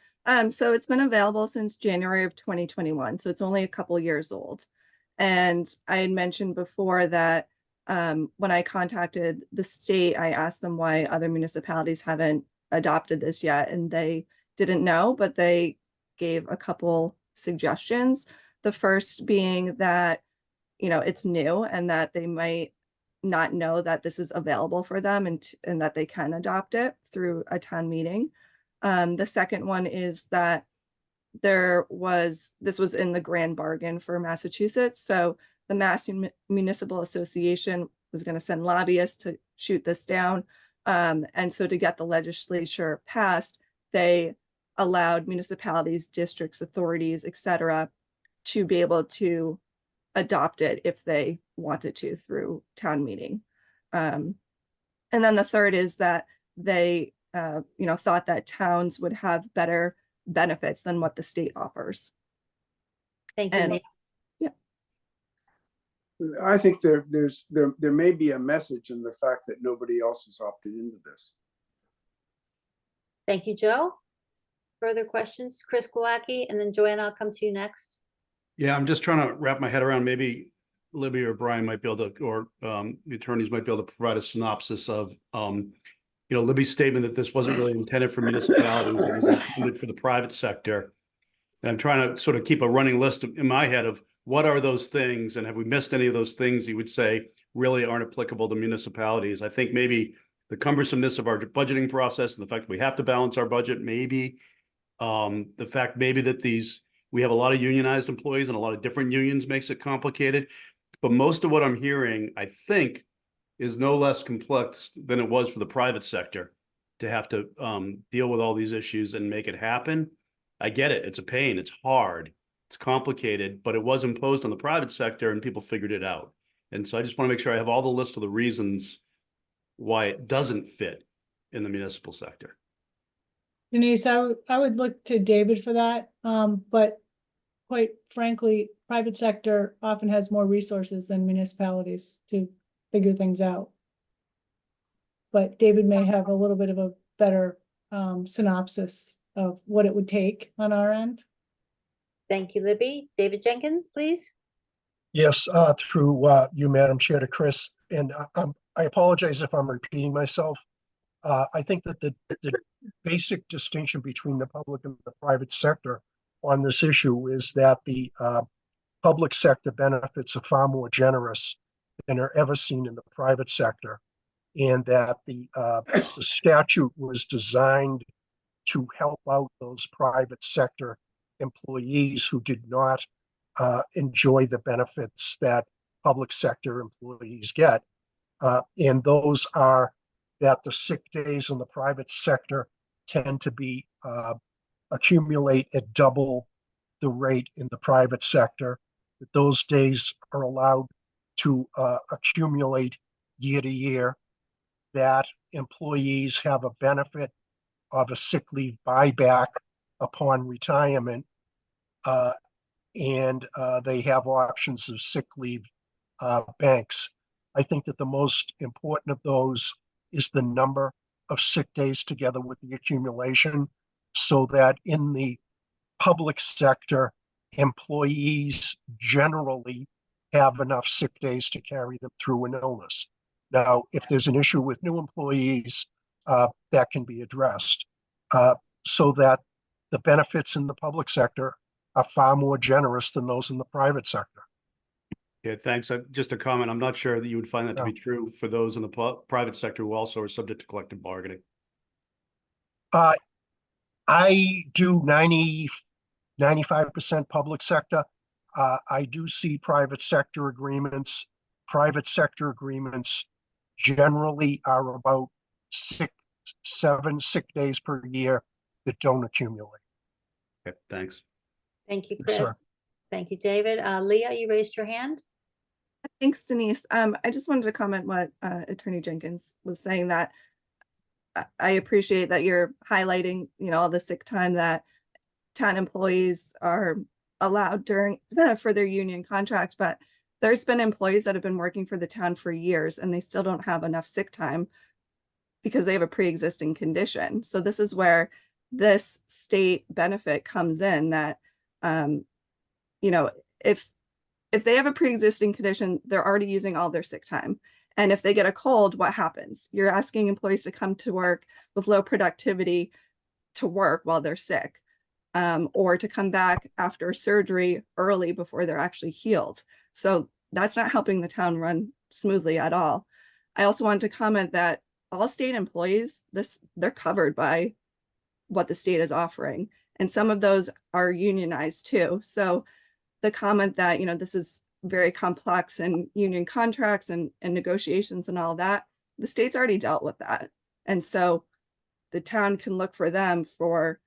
S4: So it's been available since January of 2021. So it's only a couple years old. And I had mentioned before that when I contacted the state, I asked them why other municipalities haven't adopted this yet, and they didn't know, but they gave a couple suggestions. The first being that, you know, it's new and that they might not know that this is available for them, and that they can adopt it through a town meeting. The second one is that this was in the grand bargain for Massachusetts. So the Mass Municipal Association was going to send lobbyists to shoot this down. And so to get the legislature passed, they allowed municipalities, districts, authorities, etc., to be able to adopt it if they wanted to through town meeting. And then the third is that they thought that towns would have better benefits than what the state offers.
S1: Thank you,
S4: And
S1: Leah.
S4: yeah.
S2: I think there may be a message in the fact that nobody else has opted into this.
S1: Thank you, Joe. Further questions? Chris Glowacki, and then Joanna, I'll come to you next.
S12: Yeah, I'm just trying to wrap my head around, maybe Libby or Brian might be able to, or the attorneys might be able to provide a synopsis of, Libby's statement that this wasn't really intended for municipalities, it was intended for the private sector. And I'm trying to sort of keep a running list in my head of what are those things, and have we missed any of those things you would say really aren't applicable to municipalities? I think maybe the cumbersomeness of our budgeting process and the fact that we have to balance our budget, maybe the fact maybe that we have a lot of unionized employees and a lot of different unions makes it complicated. But most of what I'm hearing, I think, is no less complex than it was for the private sector to have to deal with all these issues and make it happen. I get it. It's a pain. It's hard. It's complicated, but it was imposed on the private sector and people figured it out. And so I just want to make sure I have all the list of the reasons why it doesn't fit in the municipal sector.
S9: Denise, I would look to David for that. But quite frankly, private sector often has more resources than municipalities to figure things out. But David may have a little bit of a better synopsis of what it would take on our end.
S1: Thank you, Libby. David Jenkins, please.
S5: Yes, through you, Madam Chair, to Chris, and I apologize if I'm repeating myself. I think that the basic distinction between the public and the private sector on this issue is that the public sector benefits are far more generous than are ever seen in the private sector, and that the statute was designed to help out those private sector employees who did not enjoy the benefits that public sector employees get. And those are that the sick days in the private sector tend to be accumulate at double the rate in the private sector, that those days are allowed to accumulate year to year, that employees have a benefit of a sick leave buyback upon retirement, and they have options of sick leave banks. I think that the most important of those is the number of sick days together with the accumulation, so that in the public sector, employees generally have enough sick days to carry them through an illness. Now, if there's an issue with new employees, that can be addressed, so that the benefits in the public sector are far more generous than those in the private sector.
S12: Yeah, thanks. Just a comment. I'm not sure that you would find that to be true for those in the private sector who also are subject to collective bargaining.
S5: I do 95% public sector. I do see private sector agreements. Private sector agreements generally are about 7 sick days per year that don't accumulate.
S12: Okay, thanks.
S1: Thank you,
S5: Yes,
S1: Chris.
S5: sir.
S1: Thank you, David. Leah, you raised your hand.
S4: Thanks, Denise. I just wanted to comment what Attorney Jenkins was saying, that I appreciate that you're highlighting, all the sick time that town employees are allowed during for their union contract, but there's been employees that have been working for the town for years and they still don't have enough sick time because they have a pre-existing condition. So this is where this state benefit comes in, that if they have a pre-existing condition, they're already using all their sick time. And if they get a cold, what happens? You're asking employees to come to work with low productivity to work while they're sick, or to come back after surgery early before they're actually healed. So that's not helping the town run smoothly at all. I also wanted to comment that all state employees, they're covered by what the state is offering. And some of those are unionized too. So the comment that, this is very complex and union contracts and negotiations and all that, the state's already dealt with that. And so the town can look for them for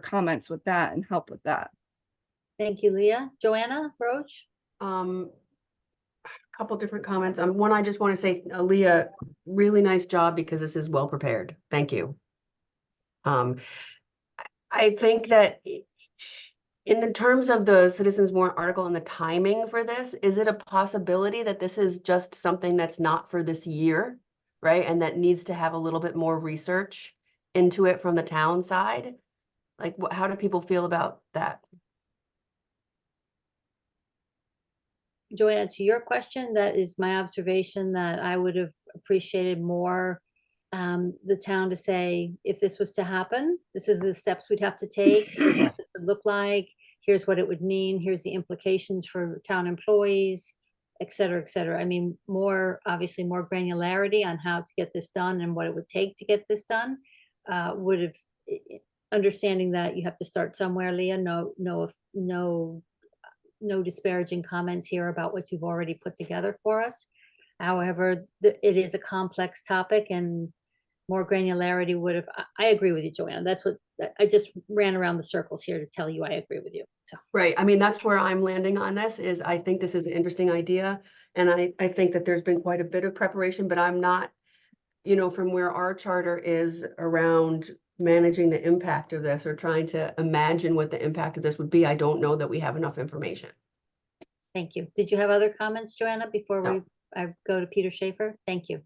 S4: comments with that and help with that.
S1: Thank you, Leah. Joanna Roach?
S13: A couple different comments. One, I just want to say, Leah, really nice job, because this is well prepared. Thank you. I think that In the terms of the citizens warrant article and the timing for this, is it a possibility that this is just something that's not for this year, right? And that needs to have a little bit more research into it from the town side? Like, how do people feel about that?
S1: Joanna, to your question, that is my observation that I would have appreciated more the town to say, if this was to happen, this is the steps we'd have to take, here's what this would look like, here's what it would mean, here's the implications for town employees, et cetera, et cetera. I mean, obviously more granularity on how to get this done and what it would take to get this done would have, understanding that you have to start somewhere, Leah, no disparaging comments here about what you've already put together for us. However, it is a complex topic and more granularity would have, I agree with you, Joanna. That's what, I just ran around the circles here to tell you I agree with you. So.
S13: Right. I mean, that's where I'm landing on this is I think this is an interesting idea. And I think that there's been quite a bit of preparation, but I'm not, from where our charter is around managing the impact of this or trying to imagine what the impact of this would be. I don't know that we have enough information.
S1: Thank you. Did you have other comments, Joanna, before
S13: No.
S1: I go to Peter Schaefer? Thank you.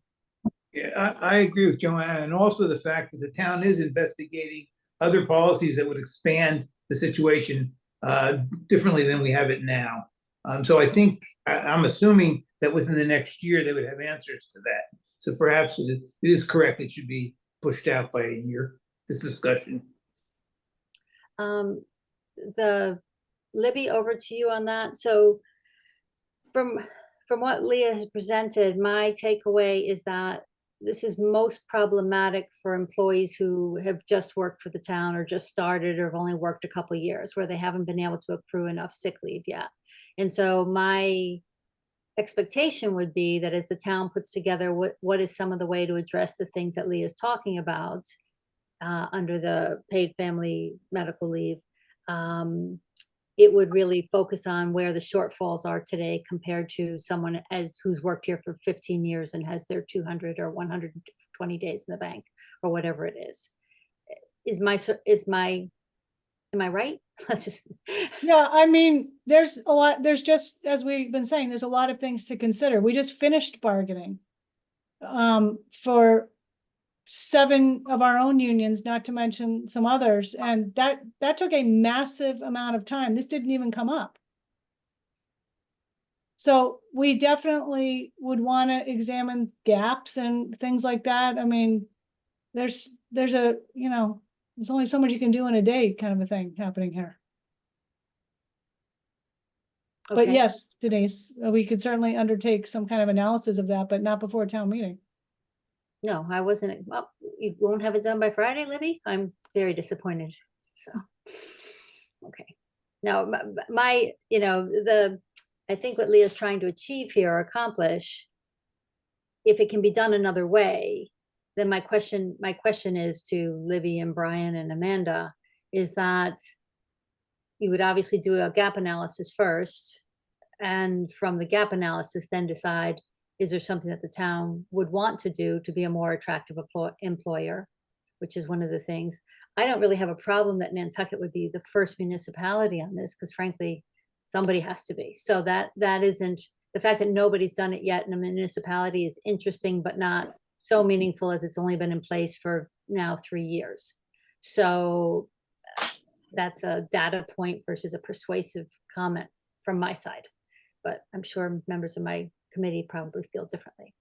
S8: Yeah, I agree with Joanna, and also the fact that the town is investigating other policies that would expand the situation differently than we have it now. So I think, I'm assuming that within the next year, they would have answers to that. So perhaps it is correct, it should be pushed out by a year, this discussion.
S1: Libby, over to you on that. So from what Leah has presented, my takeaway is that this is most problematic for employees who have just worked for the town or just started or have only worked a couple of years where they haven't been able to accrue enough sick leave yet. And so my expectation would be that as the town puts together what is some of the way to address the things that Leah is talking about under the paid family medical leave, it would really focus on where the shortfalls are today compared to someone who's worked here for 15 years and has their 200 or 120 days in the bank or whatever it is. Am I right? Let's just.
S9: Yeah, I mean, there's just, as we've been saying, there's a lot of things to consider. We just finished bargaining for 7 of our own unions, not to mention some others. And that took a massive amount of time. This didn't even come up. So we definitely would want to examine gaps and things like that. I mean, there's only so much you can do in a day kind of a thing happening here. But
S1: Okay.
S9: yes, Denise, we could certainly undertake some kind of analysis of that, but not before a town meeting.
S1: No, I wasn't. Well, you won't have it done by Friday, Libby? I'm very disappointed. So, okay. Now, I think what Leah's trying to achieve here or accomplish, if it can be done another way, then my question is to Libby and Brian and Amanda, is that you would obviously do a gap analysis first, and from the gap analysis, then decide, is there something that the town would want to do to be a more attractive employer, which is one of the things. I don't really have a problem that Nantucket would be the first municipality on this, because frankly, somebody has to be. So that isn't, the fact that nobody's done it yet in a municipality is interesting, but not so meaningful as it's only been in place for now 3 years. So that's a data point versus a persuasive comment from my side. But I'm sure members of my committee probably feel differently.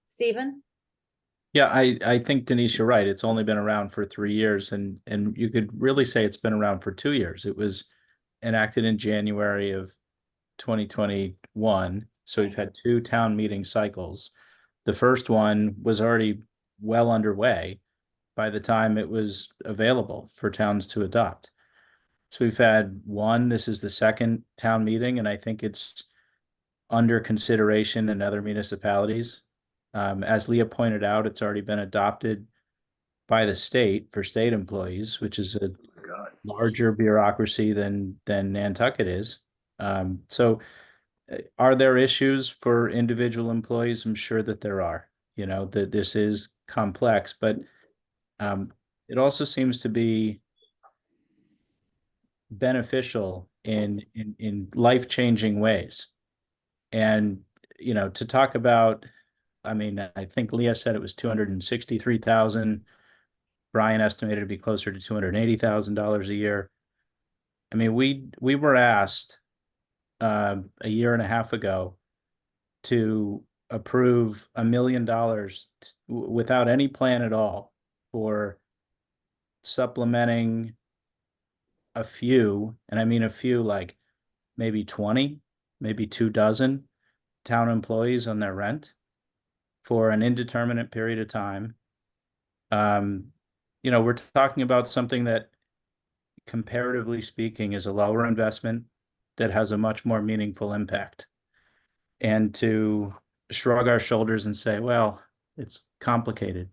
S1: Stephen?
S3: Yeah, I think Denise, you're right. It's only been around for 3 years, and you could really say it's been around for 2 years. It was enacted in January of 2021. So we've had 2 town meeting cycles. The first one was already well underway by the time it was available for towns to adopt. So we've had one, this is the second town meeting, and I think it's under consideration in other municipalities. As Leah pointed out, it's already been adopted by the state for state employees, which is a larger bureaucracy than Nantucket is. So are there issues for individual employees? I'm sure that there are, that this is complex, but it also seems to be beneficial in life-changing ways. And, you know, to talk about, I mean, I think Leah said it was 263,000. Brian estimated it'd be closer to $280,000 a year. I mean, we were asked a year and a half ago to approve $1 million without any plan at all for supplementing a few, and I mean a few, like maybe 20, maybe 24 town employees on their rent for an indeterminate period of time. You know, we're talking about something that, comparatively speaking, is a lower investment that has a much more meaningful impact. And to shrug our shoulders and say, well, it's complicated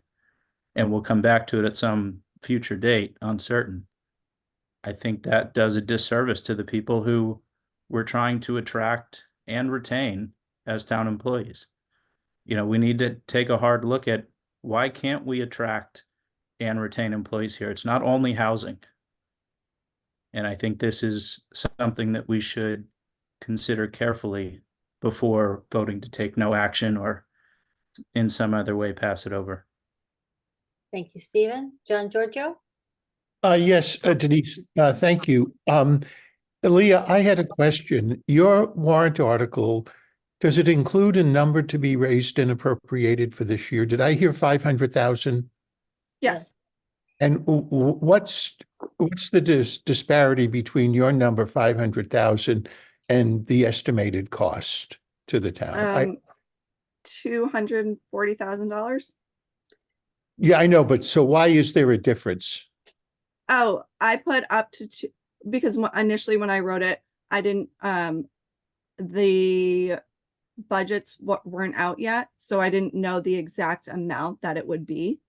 S3: and we'll come back to it at some future date, uncertain, I think that does a disservice to the people who we're trying to attract and retain as town employees. You know, we need to take a hard look at why can't we attract and retain employees here? It's not only housing. And I think this is something that we should consider carefully before voting to take no action or in some other way pass it over.
S1: Thank you, Stephen. John Giorgio?
S14: Yes, Denise, thank you. Leah, I had a question. Your warrant article, does it include a number to be raised and appropriated for this year? Did I hear 500,000?
S4: Yes.
S14: And what's the disparity between your number, 500,000, and the estimated cost to the town?
S4: $240,000.
S14: Yeah, I know, but so why is there a difference?
S4: Oh, I put up to two, because initially when I wrote it, I didn't, the budgets weren't out yet, so I didn't know the exact amount that it would be.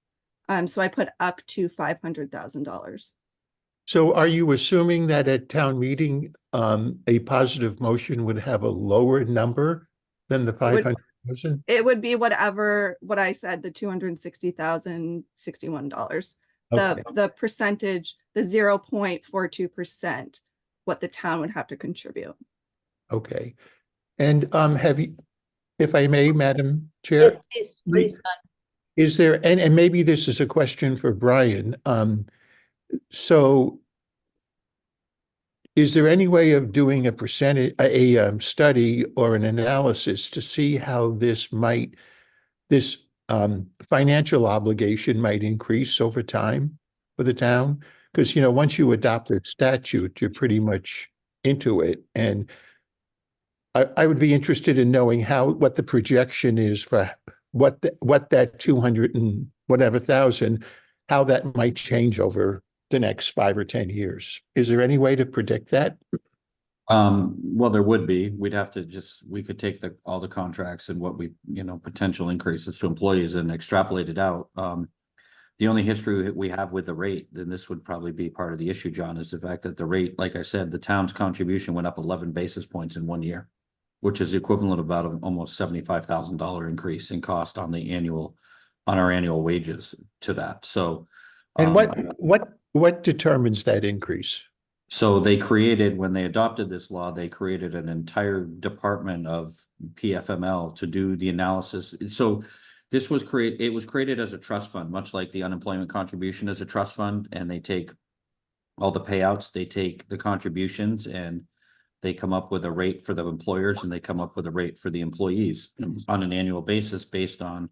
S4: So I put up to $500,000.
S14: So are you assuming that at town meeting, a positive motion would have a lower number than the 500,000?
S4: It would be what I said, the $260,061.
S14: Okay.
S4: The percentage, the 0.42%, what the town would have to contribute.
S14: Okay. And have you, if I may, Madam Chair?
S1: Yes, please, John.
S14: Is there, and maybe this is a question for Brian. So is there any way of doing a study or an analysis to see how this financial obligation might increase over time for the town? Because, you know, once you adopt a statute, you're pretty much into it. And I would be interested in knowing what the projection is for what that 200 and whatever thousand, how that might change over the next 5 or 10 years. Is there any way to predict that?
S11: Well, there would be. We could take all the contracts and what potential increases to employees and extrapolate it out. The only history we have with the rate, then this would probably be part of the issue, John, is the fact that the rate, like I said, the town's contribution went up 11 basis points in 1 year, which is equivalent of about almost $75,000 increase in cost on our annual wages to that. So,
S14: and what determines that increase?
S11: So when they adopted this law, they created an entire department of PFML to do the analysis. So it was created as a trust fund, much like the unemployment contribution as a trust fund, and they take all the payouts, they take the contributions, and they come up with a rate for the employers and they come up with a rate for the employees on an annual basis based on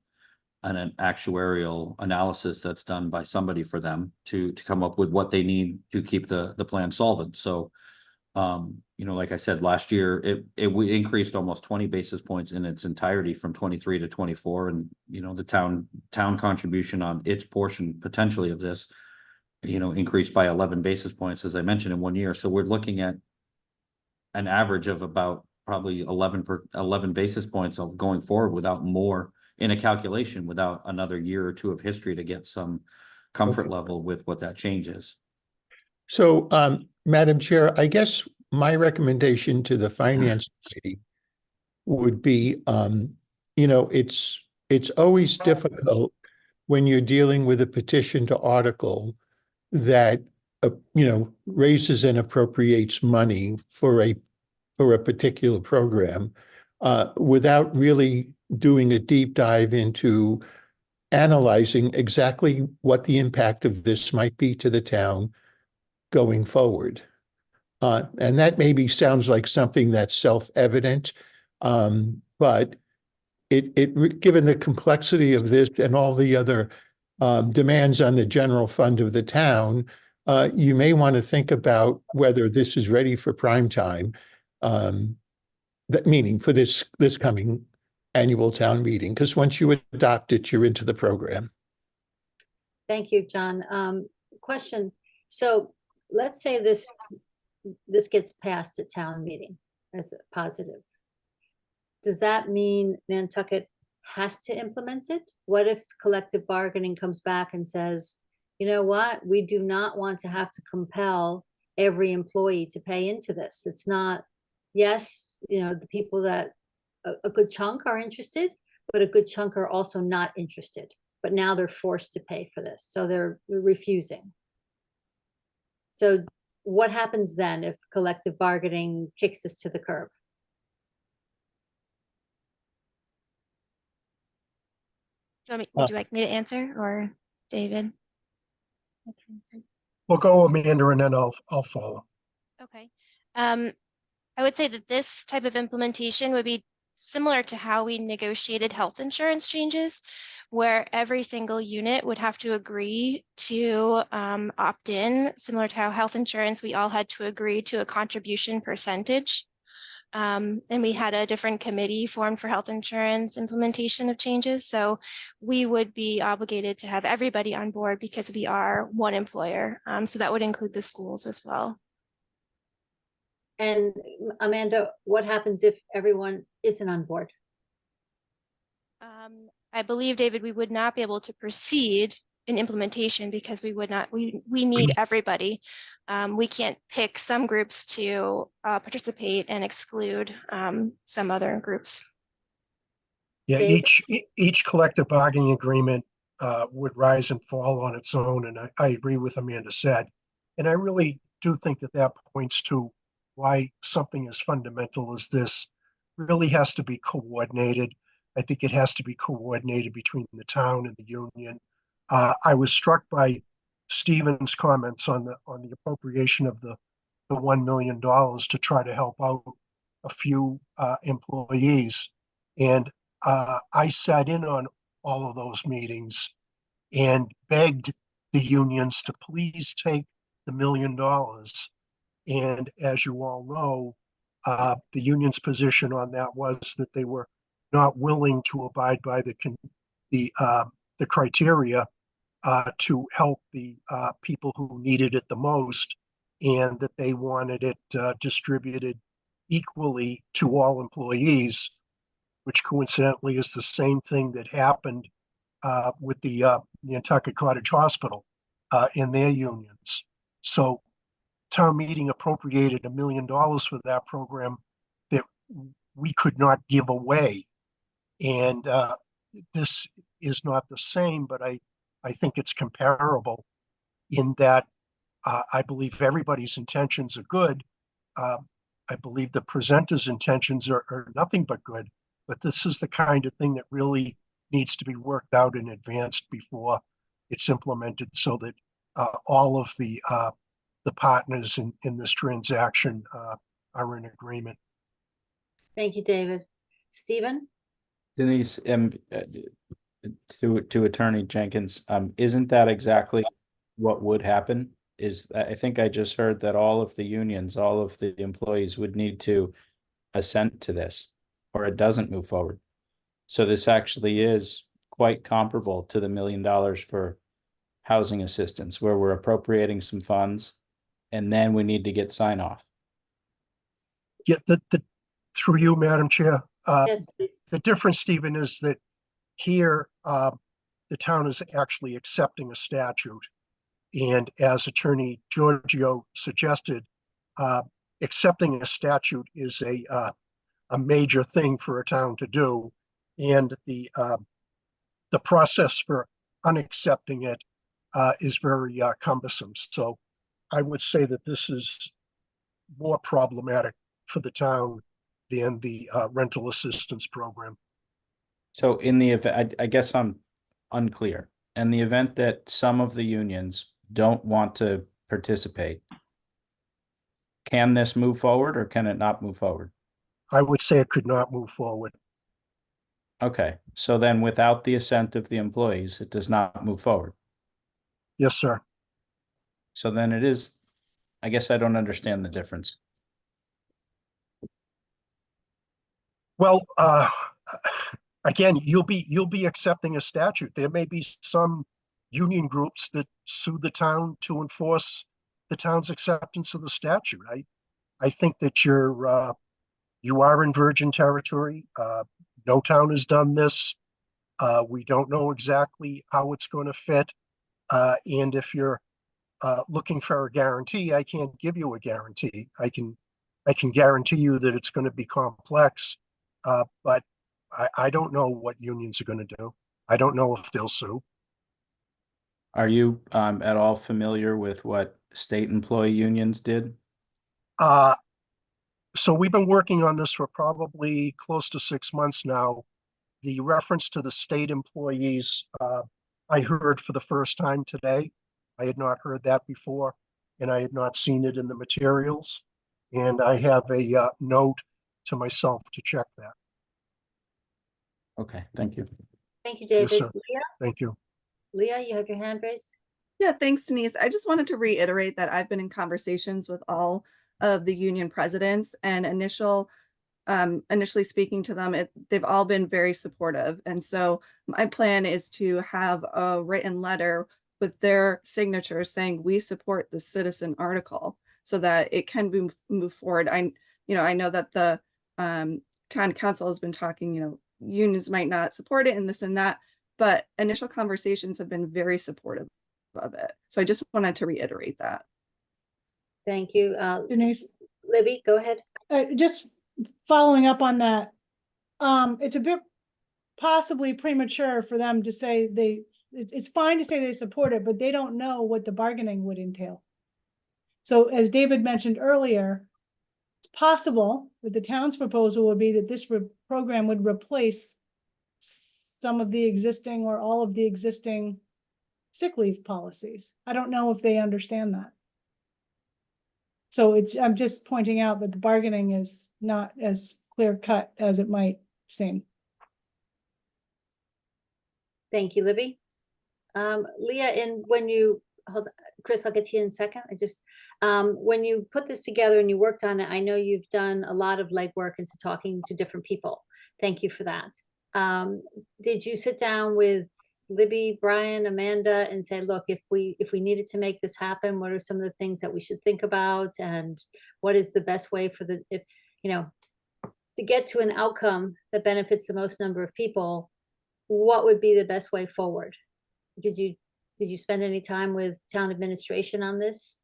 S11: an actuarial analysis that's done by somebody for them to come up with what they need to keep the plan solvent. So, like I said, last year, it increased almost 20 basis points in its entirety from 23 to 24. And, the town contribution on its portion potentially of this, increased by 11 basis points, as I mentioned, in 1 year. So we're looking at an average of about probably 11 basis points of going forward without more in a calculation, without another year or two of history to get some comfort level with what that change is.
S14: So, Madam Chair, I guess my recommendation to the Finance Committee would be, it's always difficult when you're dealing with a petition to article that raises and appropriates money for a particular program, without really doing a deep dive into analyzing exactly what the impact of this might be to the town going forward. And that maybe sounds like something that's self-evident, but given the complexity of this and all the other demands on the general fund of the town, you may want to think about whether this is ready for prime time. Meaning for this coming annual town meeting, because once you adopt it, you're into the program.
S1: Thank you, John. Question. So let's say this gets passed at town meeting as a positive. Does that mean Nantucket has to implement it? What if collective bargaining comes back and says, you know what, we do not want to have to compel every employee to pay into this. It's not, yes, the people that a good chunk are interested, but a good chunk are also not interested. But now they're forced to pay for this. So they're refusing. So what happens then if collective bargaining kicks us to the curb?
S10: Would you like me to answer, or David?
S5: We'll go Amanda and then I'll follow.
S10: Okay. I would say that this type of implementation would be similar to how we negotiated health insurance changes, where every single unit would have to agree to opt in, similar to how health insurance, we all had to agree to a contribution percentage. And we had a different committee formed for health insurance implementation of changes. So we would be obligated to have everybody on board because we are one employer. So that would include the schools as well.
S1: And Amanda, what happens if everyone isn't on board?
S10: I believe, David, we would not be able to proceed in implementation because we need everybody. We can't pick some groups to participate and exclude some other groups.
S5: Yeah, each collective bargaining agreement would rise and fall on its own, and I agree with Amanda said. And I really do think that points to why something as fundamental as this really has to be coordinated. I think it has to be coordinated between the town and the union. I was struck by Stephen's comments on the appropriation of the $1 million to try to help out a few employees. And I sat in on all of those meetings and begged the unions to please take the $1 million. And as you all know, the union's position on that was that they were not willing to abide by the criteria to help the people who needed it the most, and that they wanted it distributed equally to all employees, which coincidentally is the same thing that happened with the Nantucket Cottage Hospital in their unions. So town meeting appropriated $1 million for that program that we could not give away. And this is not the same, but I think it's comparable in that I believe everybody's intentions are good. I believe the presenter's intentions are nothing but good, but this is the kind of thing that really needs to be worked out in advance before it's implemented, so that all of the partners in this transaction are in agreement.
S1: Thank you, David. Stephen?
S3: Denise, to Attorney Jenkins, isn't that exactly what would happen? I think I just heard that all of the unions, all of the employees would need to assent to this, or it doesn't move forward. So this actually is quite comparable to the $1 million for housing assistance, where we're appropriating some funds and then we need to get sign off.
S5: Yeah, through you, Madam Chair.
S1: Yes, please.
S5: The difference, Stephen, is that here the town is actually accepting a statute. And as Attorney Giorgio suggested, accepting a statute is a major thing for a town to do. And the process for unaccepting it is very cumbersome. So I would say that this is more problematic for the town than the rental assistance program.
S3: So in the event, I guess I'm unclear. In the event that some of the unions don't want to participate, can this move forward or can it not move forward?
S5: I would say it could not move forward.
S3: Okay, so then without the assent of the employees, it does not move forward.
S5: Yes, sir.
S3: So then it is, I guess I don't understand the difference.
S5: Well, again, you'll be accepting a statute. There may be some union groups that sue the town to enforce the town's acceptance of the statute. I think that you are in virgin territory. No town has done this. We don't know exactly how it's going to fit. And if you're looking for a guarantee, I can't give you a guarantee. I can guarantee you that it's going to be complex, but I don't know what unions are going to do. I don't know if they'll sue.
S3: Are you at all familiar with what state employee unions did?
S5: So we've been working on this for probably close to 6 months now. The reference to the state employees, I heard for the first time today. I had not heard that before, and I had not seen it in the materials. And I have a note to myself to check that.
S3: Okay, thank you.
S1: Thank you, David.
S5: Yes, sir.
S1: Leah,
S5: Thank you.
S1: Leah, you have your hand raised?
S4: Yeah, thanks, Denise. I just wanted to reiterate that I've been in conversations with all of the union presidents, and initially speaking to them, they've all been very supportive. And so my plan is to have a written letter with their signatures saying we support the citizen article so that it can be move forward. I know that the town council has been talking, unions might not support it and this and that, but initial conversations have been very supportive of it. So I just wanted to reiterate that.
S1: Thank you.
S9: Denise,
S1: Libby, go ahead.
S9: just following up on that, it's a bit possibly premature for them to say it's fine to say they support it, but they don't know what the bargaining would entail. So as David mentioned earlier, it's possible that the town's proposal would be that this program would replace some of the existing or all of the existing sick leave policies. I don't know if they understand that. So I'm just pointing out that the bargaining is not as clear cut as it might seem.
S1: Thank you, Libby. Leah, and when you hold, Chris, I'll get to you in a second. When you put this together and you worked on it, I know you've done a lot of legwork into talking to different people. Thank you for that. Did you sit down with Libby, Brian, Amanda, and say, look, if we needed to make this happen, what are some of the things that we should think about, and what is the best way for to get to an outcome that benefits the most number of people? What would be the best way forward? Did you spend any time with town administration on this?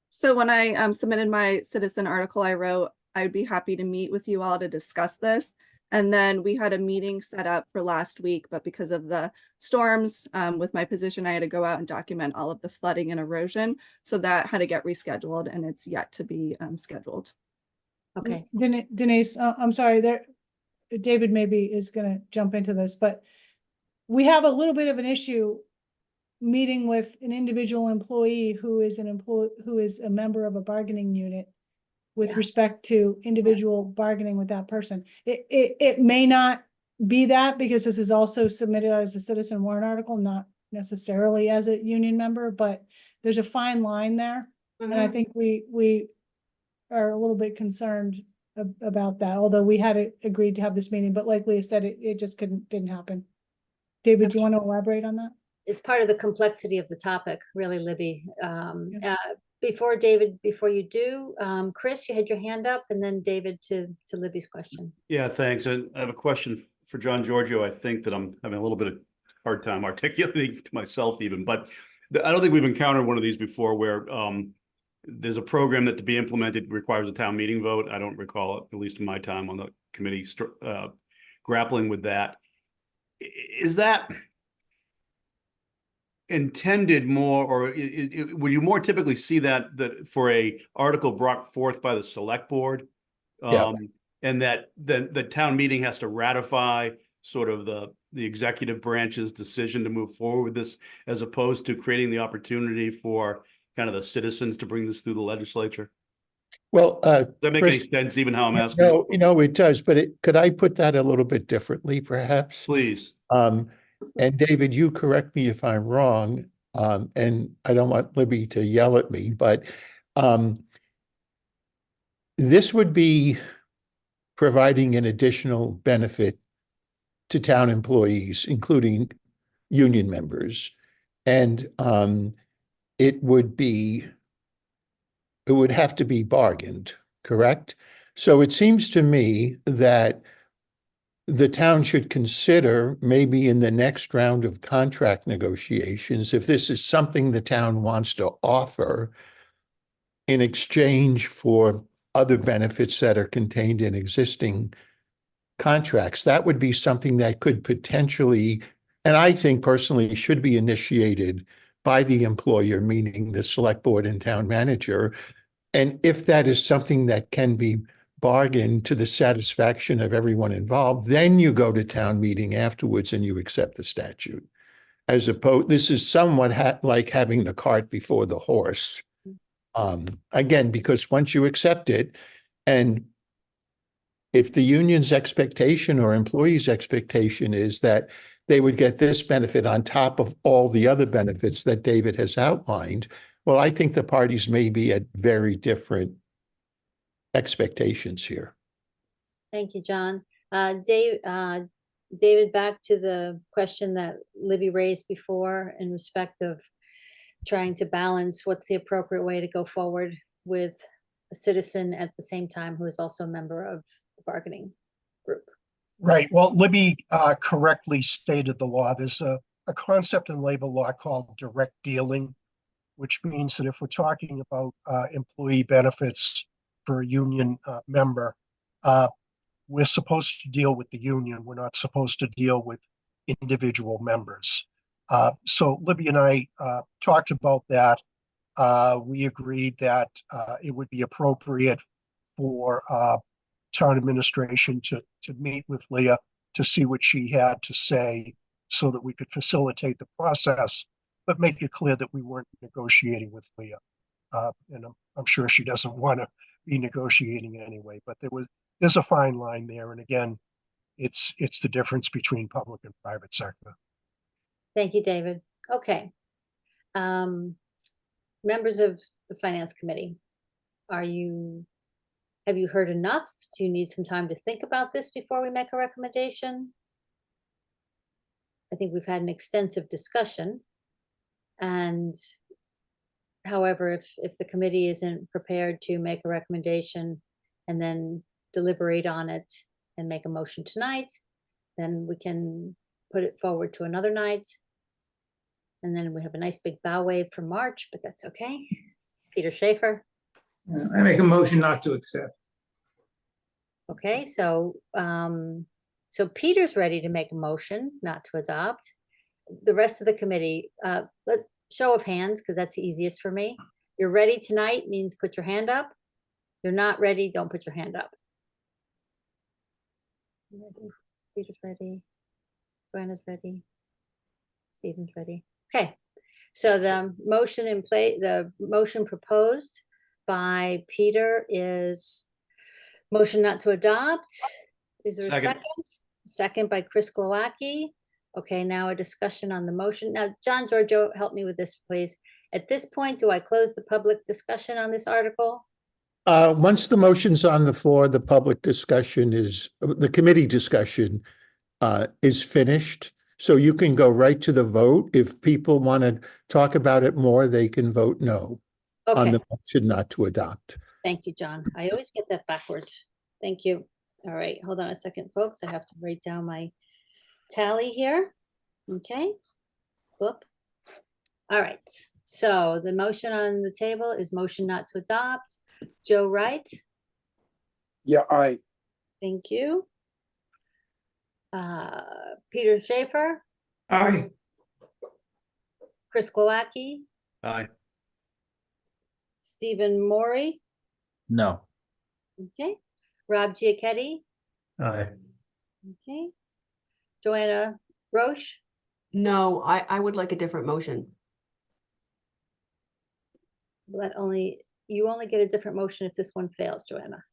S4: So when I submitted my citizen article, I wrote, I would be happy to meet with you all to discuss this. And then we had a meeting set up for last week, but because of the storms with my position, I had to go out and document all of the flooding and erosion. So that had to get rescheduled, and it's yet to be scheduled.
S1: Okay.
S9: Denise, I'm sorry, David maybe is going to jump into this, but we have a little bit of an issue meeting with an individual employee who is a member of a bargaining unit with respect to individual bargaining with that person. It may not be that, because this is also submitted as a citizen warrant article, not necessarily as a union member, but there's a fine line there. And I think we are a little bit concerned about that, although we had agreed to have this meeting, but like Leah said, it just didn't happen. David, do you want to elaborate on that?
S1: It's part of the complexity of the topic, really, Libby. Before David, before you do, Chris, you had your hand up, and then David to Libby's question.
S12: Yeah, thanks. And I have a question for John Giorgio. I think that I'm having a little bit of hard time articulating to myself even, but I don't think we've encountered one of these before where there's a program that to be implemented requires a town meeting vote. I don't recall it, at least in my time on the committee, grappling with that. Is that intended more, or would you more typically see that for a article brought forth by the select board?
S14: Yeah.
S12: And that the town meeting has to ratify sort of the executive branch's decision to move forward with this, as opposed to creating the opportunity for kind of the citizens to bring this through the legislature?
S14: Well,
S12: Does that make any
S14: Chris,
S12: sense, even how I'm asking?
S14: no, it does, but could I put that a little bit differently, perhaps?
S12: Please.
S14: And David, you correct me if I'm wrong, and I don't want Libby to yell at me, but this would be providing an additional benefit to town employees, including union members. And it would have to be bargained, correct? So it seems to me that the town should consider, maybe in the next round of contract negotiations, if this is something the town wants to offer in exchange for other benefits that are contained in existing contracts. That would be something that could potentially, and I think personally should be initiated by the employer, meaning the select board and town manager. And if that is something that can be bargained to the satisfaction of everyone involved, then you go to town meeting afterwards and you accept the statute. As opposed, this is somewhat like having the cart before the horse. Again, because once you accept it, and if the union's expectation or employees' expectation is that they would get this benefit on top of all the other benefits that David has outlined, well, I think the parties may be at very different expectations here.
S1: Thank you, John. David, back to the question that Libby raised before in respect of trying to balance what's the appropriate way to go forward with a citizen at the same time who is also a member of the bargaining group.
S5: Right. Well, Libby correctly stated the law. There's a concept in labor law called direct dealing, which means that if we're talking about employee benefits for a union member, we're supposed to deal with the union. We're not supposed to deal with individual members. So Libby and I talked about that. We agreed that it would be appropriate for town administration to meet with Leah to see what she had to say so that we could facilitate the process, but make it clear that we weren't negotiating with Leah. And I'm sure she doesn't want to be negotiating anyway, but there's a fine line there. And again, it's the difference between public and private sector.
S1: Thank you, David. Okay. Members of the Finance Committee, have you heard enough? Do you need some time to think about this before we make a recommendation? I think we've had an extensive discussion. And however, if the committee isn't prepared to make a recommendation and then deliberate on it and make a motion tonight, then we can put it forward to another night. And then we have a nice big bow wave for March, but that's okay. Peter Schaefer.
S8: I make a motion not to accept.
S1: Okay, so so Peter's ready to make a motion not to adopt. The rest of the committee, show of hands, because that's the easiest for me. You're ready tonight means put your hand up. You're not ready, don't put your hand up. Ready. Peter's ready. Joanna's ready. Stephen's ready. Okay, so the motion the motion proposed by Peter is motion not to adopt. Is there a second? Second by Chris Glowacki. Okay, now a discussion on the motion. Now, John Giorgio, help me with this, please. At this point, do I close the public discussion on this article?
S14: Once the motion's on the floor, the public discussion the committee discussion is finished. So you can go right to the vote. If people want to talk about it more, they can vote no on the motion not to adopt.
S1: Thank you, John. I always get that backwards. Thank you. All right, hold on a second, folks. I have to write down my tally here. Okay. Whoop. All right. So the motion on the table is motion not to adopt. Joe Wright.
S2: Yeah, aye.
S1: Thank you. Peter Schaefer.
S8: Aye.
S1: Chris Glowacki,
S12: Aye.
S1: Stephen Maury,
S3: No.
S1: okay, Rob Giachetti,
S12: Aye.
S1: okay, Joanna Roche,
S13: No, I would like a different motion.
S1: you only get a different motion if this one fails, Joanna.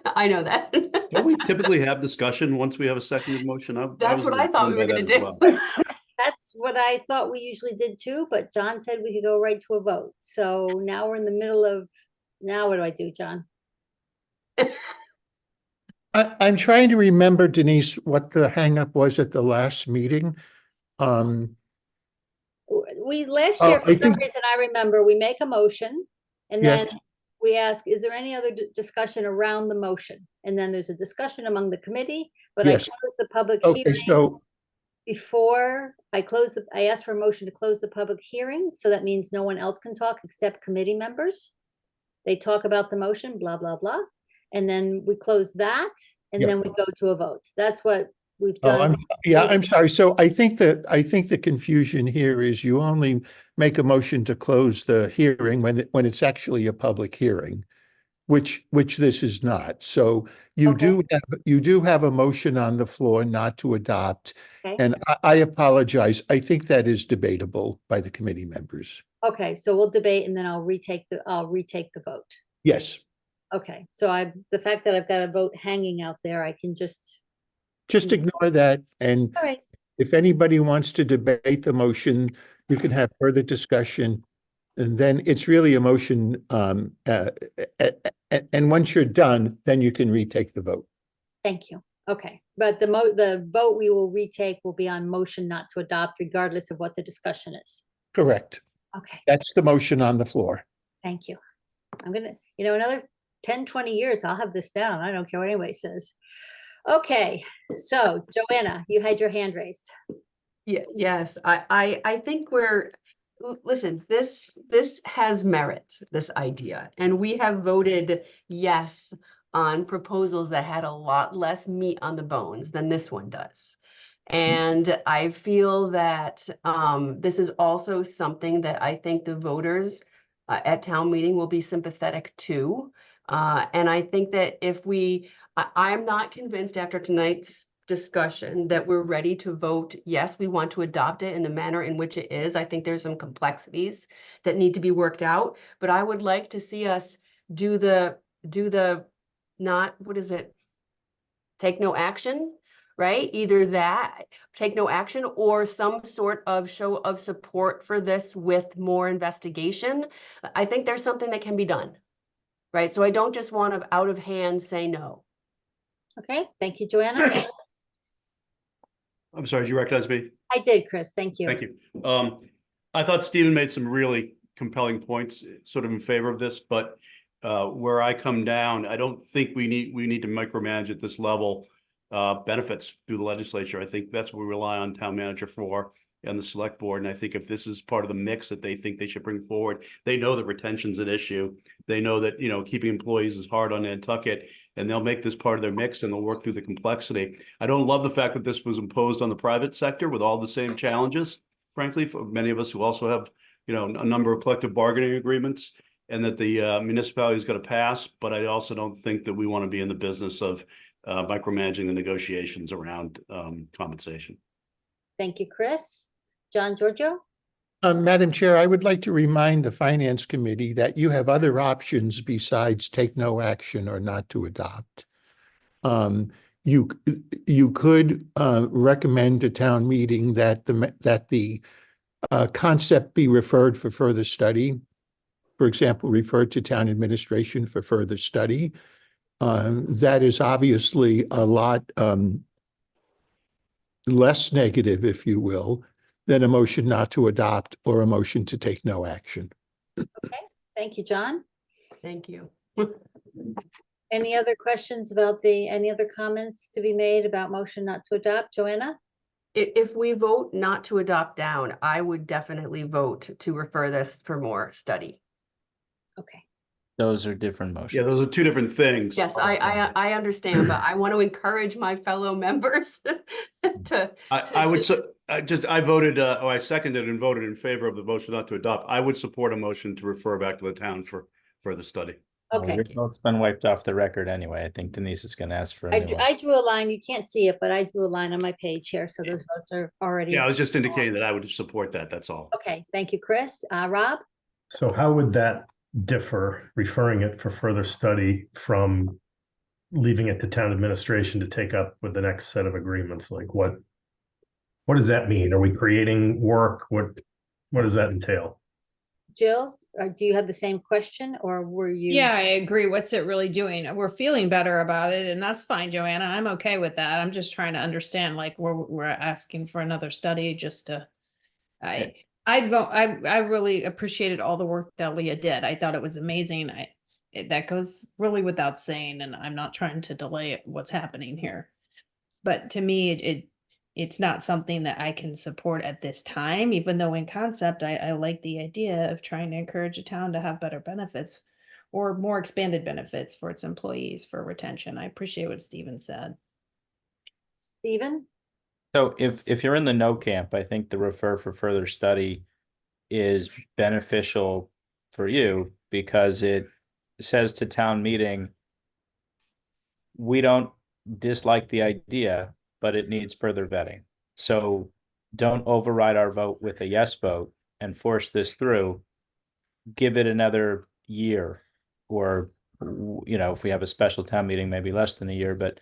S13: I know that.
S12: Don't we typically have discussion once we have a seconded motion?
S13: That's what I thought we were gonna do.
S1: That's what I thought we usually did too, but John said we could go right to a vote. So now we're in the middle of, now what do I do, John?
S14: I'm trying to remember, Denise, what the hangup was at the last meeting.
S1: We, last
S14: Oh,
S1: year, for
S14: I
S1: some
S14: think-
S1: reason, I remember, we make a motion and then
S14: Yes.
S1: we ask, is there any other discussion around the motion? And then there's a discussion among the committee, but I
S14: Yes.
S1: closed the public
S14: Okay,
S1: hearing
S14: so,
S1: before I asked for a motion to close the public hearing. So that means no one else can talk except committee members. They talk about the motion, blah, blah, blah. And then we close that and
S14: Yep.
S1: then we go to a vote. That's what we've
S14: oh,
S1: done.
S14: I'm sorry. So I think the confusion here is you only make a motion to close the hearing when it's actually a public hearing, which this is not. So you
S1: Okay.
S14: do have a motion on the floor not to adopt.
S1: Okay.
S14: And I apologize. I think that is debatable by the committee members.
S1: Okay, so we'll debate and then I'll retake the vote.
S14: Yes,
S1: Okay, so the fact that I've got a vote hanging out there, I can just,
S14: just ignore that. And
S1: all right,
S14: if anybody wants to debate the motion, you can have further discussion. And then it's really a motion. And once you're done, then you can retake the vote.
S1: thank you. Okay, but the vote we will retake will be on motion not to adopt regardless of what the discussion is.
S14: Correct.
S1: Okay,
S14: That's the motion on the floor.
S1: thank you. I'm gonna, another 10, 20 years, I'll have this down. I don't care what anybody says. Okay, so Joanna, you had your hand raised.
S13: Yeah, yes, I think listen, this has merit, this idea, and we have voted yes on proposals that had a lot less meat on the bones than this one does. And I feel that this is also something that I think the voters at town meeting will be sympathetic to. And I think that I'm not convinced after tonight's discussion that we're ready to vote, yes, we want to adopt it in the manner in which it is. I think there's some complexities that need to be worked out, but I would like to see us do the not, what is it? Take no action, right? Either that, take no action, or some sort of show of support for this with more investigation. I think there's something that can be done, right? So I don't just want to out of hand say no.
S1: Okay, thank you, Joanna.
S12: I'm sorry, did you recognize me?
S1: I did, Chris, thank you.
S12: Thank you. I thought Stephen made some really compelling points sort of in favor of this, but where I come down, I don't think we need to micromanage at this level benefits through the legislature. I think that's what we rely on town manager for and the select board. And I think if this is part of the mix that they think they should bring forward, they know that retention's an issue. They know that, keeping employees is hard on Nantucket, and they'll make this part of their mix and they'll work through the complexity. I don't love the fact that this was imposed on the private sector with all the same challenges, frankly, for many of us who also have, a number of collective bargaining agreements, and that the municipality is going to pass. But I also don't think that we want to be in the business of micromanaging the negotiations around compensation.
S1: Thank you, Chris. John Giorgio?
S14: Madam Chair, I would like to remind the Finance Committee that you have other options besides take no action or not to adopt. You could recommend to town meeting that the concept be referred for further study. For example, referred to town administration for further study. That is obviously a lot less negative, if you will, than a motion not to adopt or a motion to take no action.
S1: Okay, thank you, John.
S13: Thank you.
S1: Any other questions any other comments to be made about motion not to adopt? Joanna?
S13: If we vote not to adopt down, I would definitely vote to refer this for more study.
S1: Okay,
S3: Those are different motions.
S12: Yeah, those are two different things.
S13: Yes, I understand, but I want to encourage my fellow members to.
S12: I would, I voted, I seconded and voted in favor of the motion not to adopt. I would support a motion to refer back to the town for further study.
S1: Okay.
S3: Your vote's been wiped off the record anyway. I think Denise is gonna ask for a new one.
S1: I drew a line. You can't see it, but I drew a line on my page here. So those votes are already.
S12: Yeah, I was just indicating that I would support that, that's all.
S1: Okay, thank you, Chris. Rob?
S15: So how would that differ, referring it for further study from leaving it to town administration to take up with the next set of agreements? Like what does that mean? Are we creating work? What does that entail?
S1: Jill, do you have the same question or were you?
S7: Yeah, I agree. What's it really doing? We're feeling better about it, and that's fine, Joanna. I'm okay with that. I'm just trying to understand, like, we're asking for another study just to. I really appreciated all the work that Leah did. I thought it was amazing. That goes really without saying, and I'm not trying to delay what's happening here. But to me, it's not something that I can support at this time, even though in concept, I like the idea of trying to encourage a town to have better benefits or more expanded benefits for its employees for retention. I appreciate what Stephen said.
S1: Stephen?
S3: So if you're in the no camp, I think the refer for further study is beneficial for you because it says to town meeting, we don't dislike the idea, but it needs further vetting. So don't override our vote with a yes vote and force this through. Give it another year, or, you know, if we have a special town meeting, maybe less than a year, but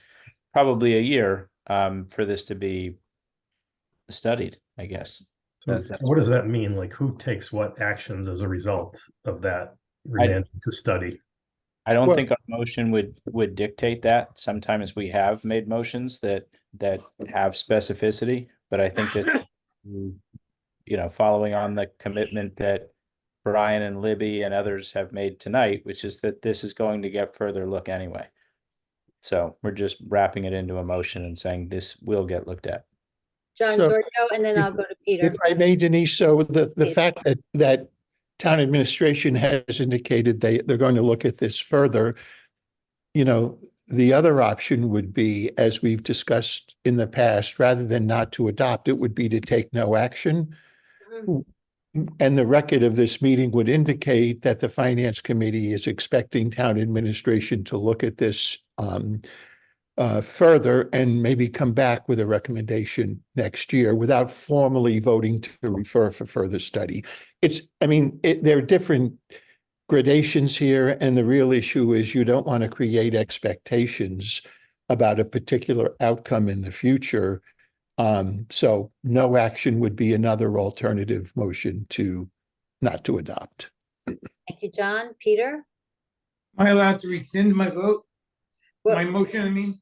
S3: probably a year for this to be studied, I guess.
S15: So what does that mean? Like who takes what actions as a result of that remanding to study?
S3: I don't think our motion would dictate that. Sometimes we have made motions that have specificity, but I think that you know, following on the commitment that Brian and Libby and others have made tonight, which is that this is going to get further look anyway. So we're just wrapping it into a motion and saying this will get looked at.
S1: John
S14: So,
S1: Giorgio, and then I'll go to Peter.
S14: If I may, Denise, so the
S1: Please.
S14: fact that town administration has indicated they're going to look at this further, you know, the other option would be, as we've discussed in the past, rather than not to adopt, it would be to take no action. And the record of this meeting would indicate that the finance committee is expecting town administration to look at this further and maybe come back with a recommendation next year without formally voting to refer for further study. There are different gradations here, and the real issue is you don't want to create expectations about a particular outcome in the future. So no action would be another alternative motion to not to adopt.
S1: Thank you, John. Peter?
S8: Am I allowed to rescind my vote?
S1: Well,
S8: My motion, I mean?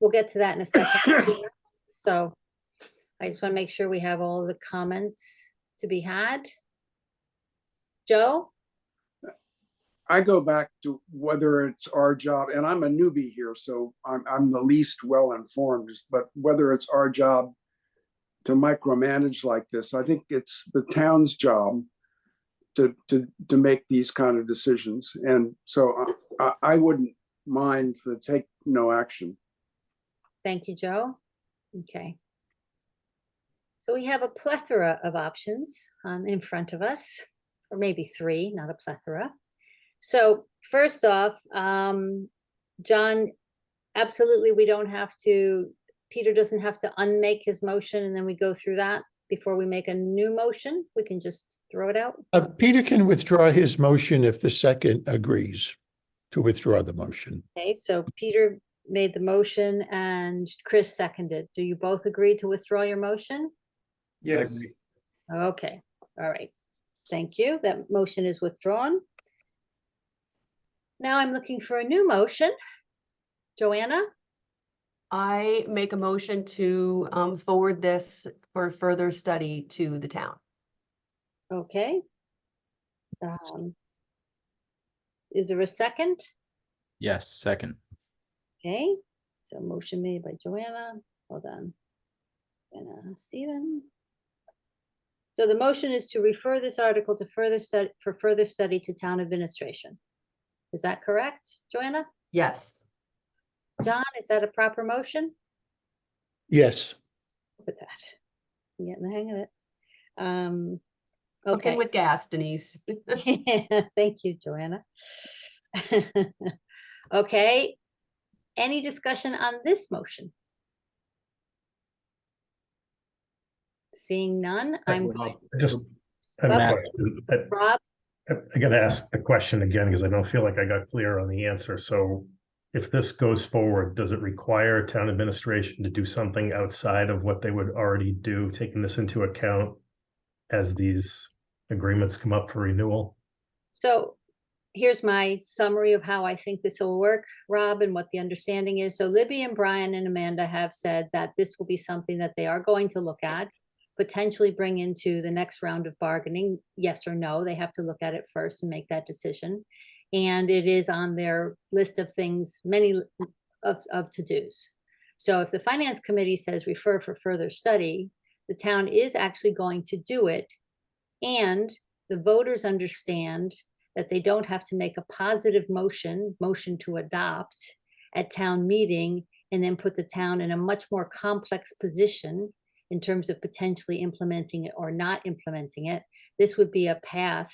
S1: We'll get to that in a second. So I just want to make sure we have all the comments to be had. Joe?
S2: I go back to whether it's our job, and I'm a newbie here, so I'm the least well-informed, but whether it's our job to micromanage like this, I think it's the town's job to make these kind of decisions. And so I wouldn't mind to take no action.
S1: Thank you, Joe. Okay. So we have a plethora of options in front of us, or maybe three, not a plethora. So first off, John, absolutely, we don't have to, Peter doesn't have to unmake his motion and then we go through that before we make a new motion. We can just throw it out.
S14: Peter can withdraw his motion if the second agrees to withdraw the motion.
S1: Okay, so Peter made the motion and Chris seconded. Do you both agree to withdraw your motion?
S8: Yes.
S1: Okay, all right. Thank you. That motion is withdrawn. Now I'm looking for a new motion. Joanna?
S13: I make a motion to forward this for further study to the town.
S1: Okay. Is there a second?
S3: Yes, second.
S1: Okay, so motion made by Joanna. Hold on. Stephen. So the motion is to refer this article to further study to town administration. Is that correct, Joanna?
S13: Yes.
S1: John, is that a proper motion?
S14: Yes.
S1: Look at that. I'm getting the hang of it.
S13: Okay
S1: Okay.
S13: with gas, Denise.
S1: Thank you, Joanna. Okay. Any discussion on this motion? Seeing none, I'm going.
S15: Just have a
S1: Rob?
S15: question.
S1: Rob,
S15: I gotta ask the question again because I don't feel like I got clear on the answer. So if this goes forward, does it require town administration to do something outside of what they would already do, taking this into account as these agreements come up for renewal?
S1: so here's my summary of how I think this will work, Rob, and what the understanding is. So Libby and Brian and Amanda have said that this will be something that they are going to look at, potentially bring into the next round of bargaining, yes or no. They have to look at it first and make that decision. And it is on their list of things, many of to-dos. So if the finance committee says refer for further study, the town is actually going to do it. And the voters understand that they don't have to make a positive motion to adopt at town meeting and then put the town in a much more complex position in terms of potentially implementing it or not implementing it. This would be a path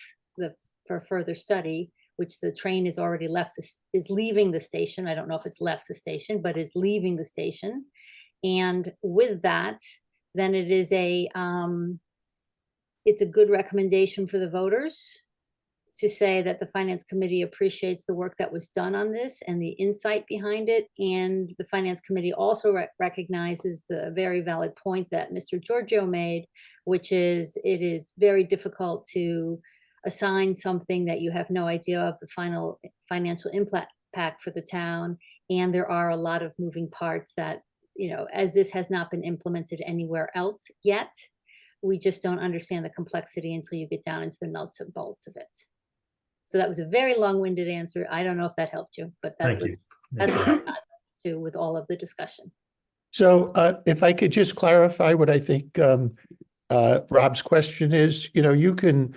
S1: for further study, which the train is already is leaving the station. I don't know if it's left the station, but is leaving the station. And with that, then it is it's a good recommendation for the voters to say that the finance committee appreciates the work that was done on this and the insight behind it. And the finance committee also recognizes the very valid point that Mr. Giorgio made, which is it is very difficult to assign something that you have no idea of the final financial impact for the town. And there are a lot of moving parts that, you know, as this has not been implemented anywhere else yet, we just don't understand the complexity until you get down into the nuts and bolts of it. So that was a very long-winded answer. I don't know if that helped you, but that's what I got to with all of the discussion.
S14: So if I could just clarify what I think Rob's question is, you know,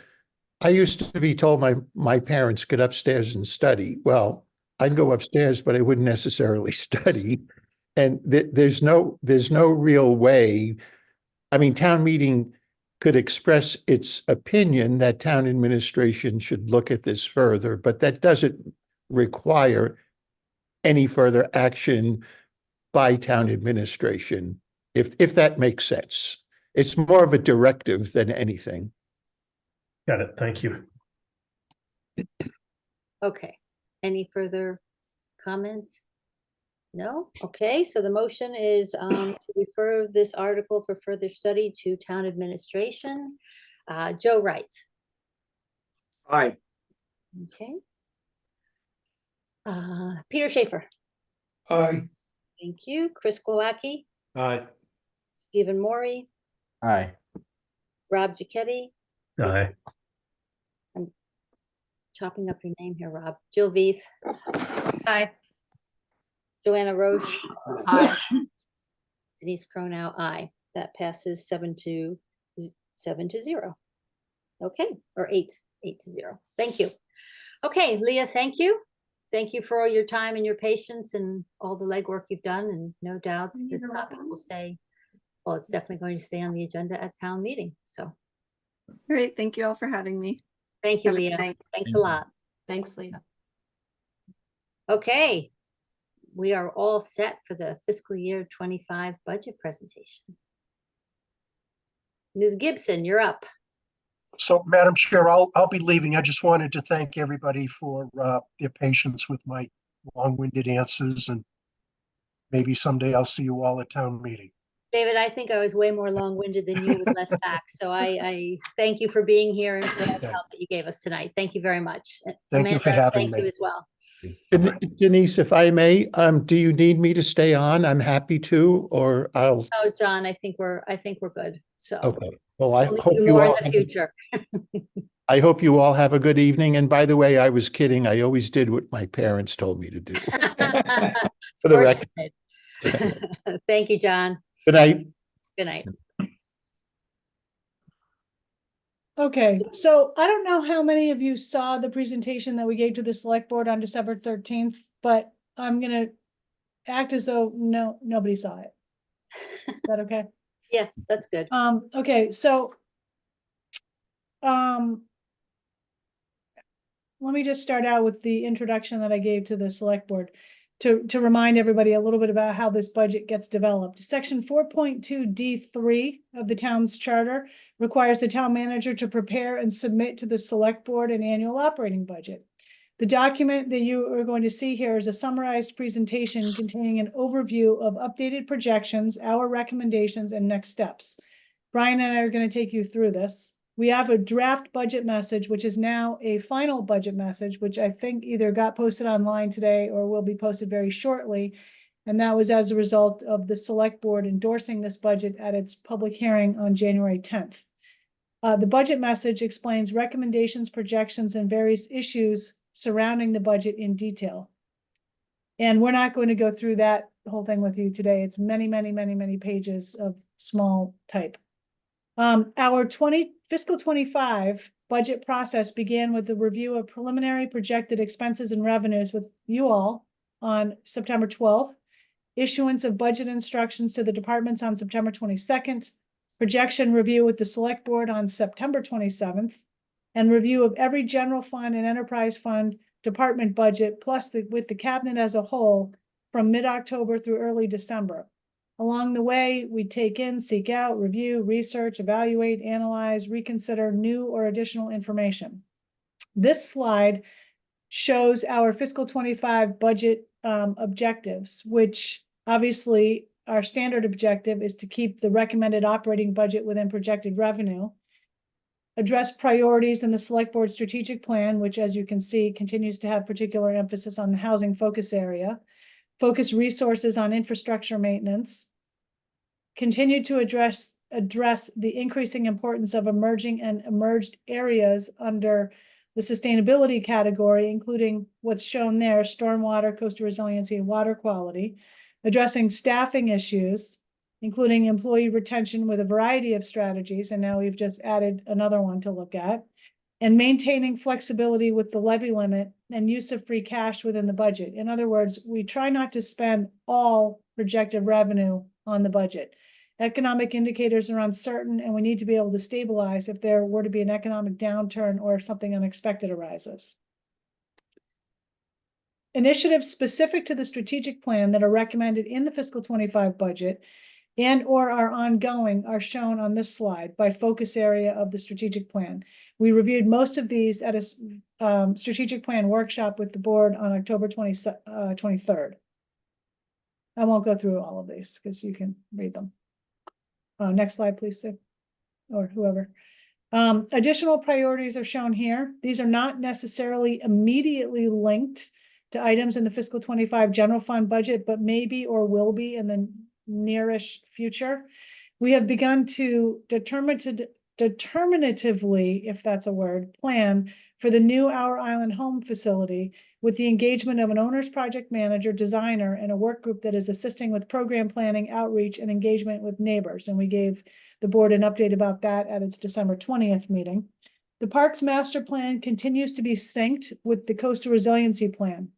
S14: I used to be told my parents get upstairs and study. Well, I'd go upstairs, but I wouldn't necessarily study. And there's no real way. I mean, town meeting could express its opinion that town administration should look at this further, but that doesn't require any further action by town administration, if that makes sense. It's more of a directive than anything.
S15: Got it. Thank you.
S1: Okay. Any further comments? No? Okay, so the motion is to refer this article for further study to town administration. Joe Wright.
S2: Aye.
S1: Okay. Peter Schaefer.
S8: Aye.
S1: Thank you. Chris Glowacki.
S12: Aye.
S1: Stephen Morey.
S3: Aye.
S1: Rob Giacchetti.
S15: Aye.
S1: I'm chopping up your name here, Rob. Jill Veith.
S7: Aye.
S1: Joanna Roche.
S13: Aye.
S1: Denise Cronow, aye. That passes 7 to 0. Okay, or 8 to 0. Thank you. Okay, Leah, thank you. Thank you for all your time and your patience and all the legwork you've done. And no doubt this topic will stay, well, it's definitely going to stay on the agenda at town meeting. So
S4: Great. Thank you all for having me.
S1: thank you,
S4: Have a good
S1: Leah.
S4: night.
S1: Thanks a lot.
S13: Thanks, Leah.
S1: Okay, we are all set for the fiscal year 25 budget presentation. Ms. Gibson, you're up.
S5: So, Madam Chair, I'll be leaving. I just wanted to thank everybody for their patience with my long-winded answers, and maybe someday I'll see you all at town meeting.
S1: David, I think I was way more long-winded than you with less facts. So I thank you for being here and for all the help that you gave us tonight. Thank you very much.
S5: Thank you for having
S1: thank
S5: me.
S1: you as well.
S14: Denise, if I may, do you need me to stay on? I'm happy to, or I'll.
S1: Oh, John, I think we're good. So
S14: Okay. Well, I
S1: we'll
S14: hope
S1: do
S14: you
S1: more
S14: all.
S1: in the future.
S14: I hope you all have a good evening. And by the way, I was kidding. I always did what my parents told me to do. For the
S1: Of course
S14: record.
S1: you did. Thank you, John.
S14: Good night.
S1: Good night.
S9: Okay, so I don't know how many of you saw the presentation that we gave to the select board on December 13th, but I'm gonna act as though nobody saw it. Is that okay?
S1: Yeah, that's good.
S9: Okay, so let me just start out with the introduction that I gave to the select board to remind everybody a little bit about how this budget gets developed. Section 4.2D3 of the town's charter requires the town manager to prepare and submit to the select board an annual operating budget. The document that you are going to see here is a summarized presentation containing an overview of updated projections, our recommendations, and next steps. Brian and I are going to take you through this. We have a draft budget message, which is now a final budget message, which I think either got posted online today or will be posted very shortly. And that was as a result of the select board endorsing this budget at its public hearing on January 10th. The budget message explains recommendations, projections, and various issues surrounding the budget in detail. And we're not going to go through that whole thing with you today. It's many, many, many, many pages of small type. Our fiscal 25 budget process began with the review of preliminary projected expenses and revenues with you all on September 12th, issuance of budget instructions to the departments on September 22nd, projection review with the select board on September 27th, and review of every general fund and enterprise fund department budget, plus with the cabinet as a whole from mid-October through early December. Along the way, we take in, seek out, review, research, evaluate, analyze, reconsider new or additional information. This slide shows our fiscal 25 budget objectives, which obviously our standard objective is to keep the recommended operating budget within projected revenue, address priorities in the select board strategic plan, which as you can see continues to have particular emphasis on the housing focus area, focus resources on infrastructure maintenance, continue to address the increasing importance of emerging and emerged areas under the sustainability category, including what's shown there, stormwater, coastal resiliency, and water quality, addressing staffing issues, including employee retention with a variety of strategies, and now we've just added another one to look at, and maintaining flexibility with the levy limit and use of free cash within the budget. In other words, we try not to spend all projected revenue on the budget. Economic indicators are uncertain, and we need to be able to stabilize if there were to be an economic downturn or if something unexpected arises. Initiatives specific to the strategic plan that are recommended in the fiscal 25 budget and or are ongoing are shown on this slide by focus area of the strategic plan. We reviewed most of these at a strategic plan workshop with the board on October 23rd. I won't go through all of these because you can read them. Next slide, please, Sue, or whoever. Additional priorities are shown here. These are not necessarily immediately linked to items in the fiscal 25 general fund budget, but maybe or will be in the nearish future. We have begun to determinatively, if that's a word, plan for the new Our Island Home facility with the engagement of an owner's project manager, designer, and a work group that is assisting with program planning, outreach, and engagement with neighbors. And we gave the board an update about that at its December 20th meeting. The Parks Master Plan continues to be synced with the Coastal Resiliency Plan.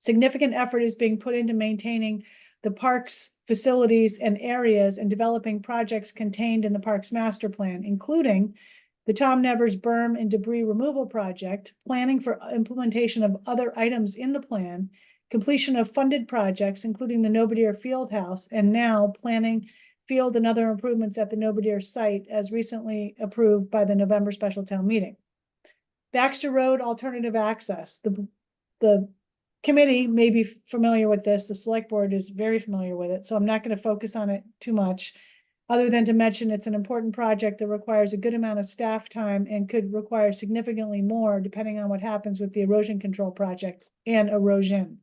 S9: Significant effort is being put into maintaining the parks, facilities, and areas and developing projects contained in the Parks Master Plan, including the Tom Nevers berm and debris removal project, planning for implementation of other items in the plan, completion of funded projects, including the Nobodere Field House, and now planning field and other improvements at the Nobodere site as recently approved by the November special town meeting. Baxter Road alternative access. The committee may be familiar with this. The select board is very familiar with it, so I'm not going to focus on it too much, other than to mention it's an important project that requires a good amount of staff time and could require significantly more depending on what happens with the erosion control project and erosion.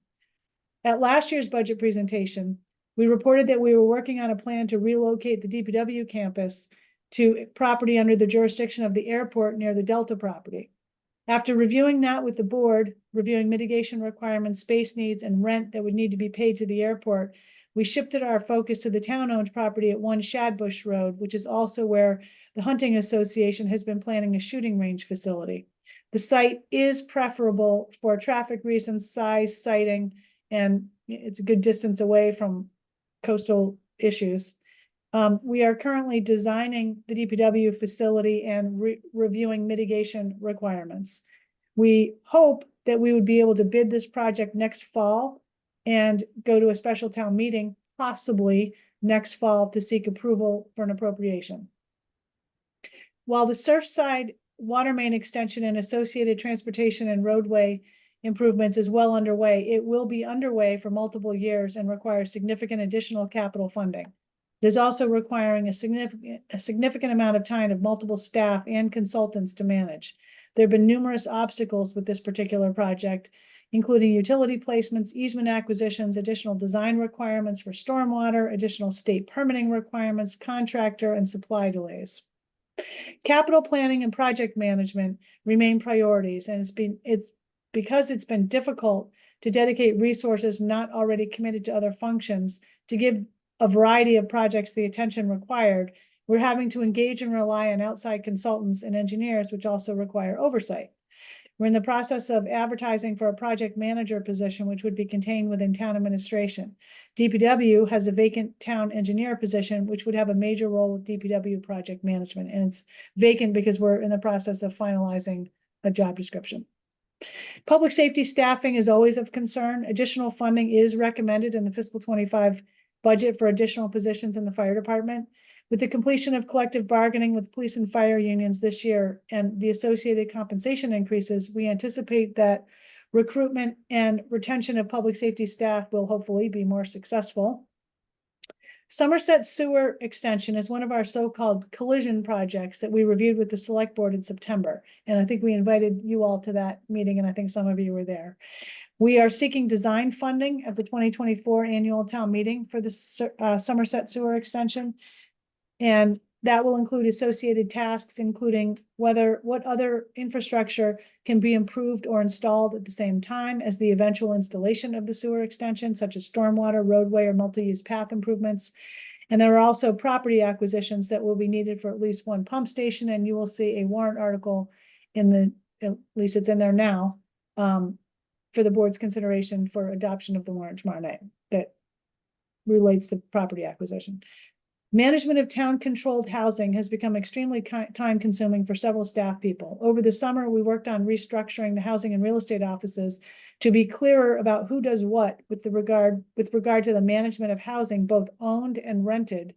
S9: At last year's budget presentation, we reported that we were working on a plan to relocate the DPW campus to property under the jurisdiction of the airport near the Delta property. After reviewing that with the board, reviewing mitigation requirements, space needs, and rent that would need to be paid to the airport, we shifted our focus to the town-owned property at 1 Shadbush Road, which is also where the Hunting Association has been planning a shooting range facility. The site is preferable for traffic reasons, size, sighting, and it's a good distance away from coastal issues. We are currently designing the DPW facility and reviewing mitigation requirements. We hope that we would be able to bid this project next fall and go to a special town meeting, possibly next fall, to seek approval for an appropriation. While the Surfside water main extension and associated transportation and roadway improvements is well underway, it will be underway for multiple years and requires significant additional capital funding. It is also requiring a significant amount of time of multiple staff and consultants to manage. There have been numerous obstacles with this particular project, including utility placements, easement acquisitions, additional design requirements for stormwater, additional state permitting requirements, contractor and supply delays. Capital planning and project management remain priorities, and it's because it's been difficult to dedicate resources not already committed to other functions to give a variety of projects the attention required. We're having to engage and rely on outside consultants and engineers, which also require oversight. We're in the process of advertising for a project manager position, which would be contained within town administration. DPW has a vacant town engineer position, which would have a major role with DPW project management. And it's vacant because we're in the process of finalizing a job description. Public safety staffing is always of concern. Additional funding is recommended in the fiscal 25 budget for additional positions in the fire department. With the completion of collective bargaining with police and fire unions this year and the associated compensation increases, we anticipate that recruitment and retention of public safety staff will hopefully be more successful. Somerset Sewer Extension is one of our so-called collision projects that we reviewed with the select board in September. And I think we invited you all to that meeting, and I think some of you were there. We are seeking design funding at the 2024 annual town meeting for the Somerset Sewer Extension. And that will include associated tasks, including what other infrastructure can be improved or installed at the same time as the eventual installation of the sewer extension, such as stormwater, roadway, or multi-use path improvements. And there are also property acquisitions that will be needed for at least one pump station. And you will see a warrant article at least it's in there now, for the board's consideration for adoption of the warrant tomorrow night that relates to property acquisition. Management of town-controlled housing has become extremely time-consuming for several staff people. Over the summer, we worked on restructuring the housing and real estate offices to be clearer about who does what with regard to the management of housing, both owned and rented,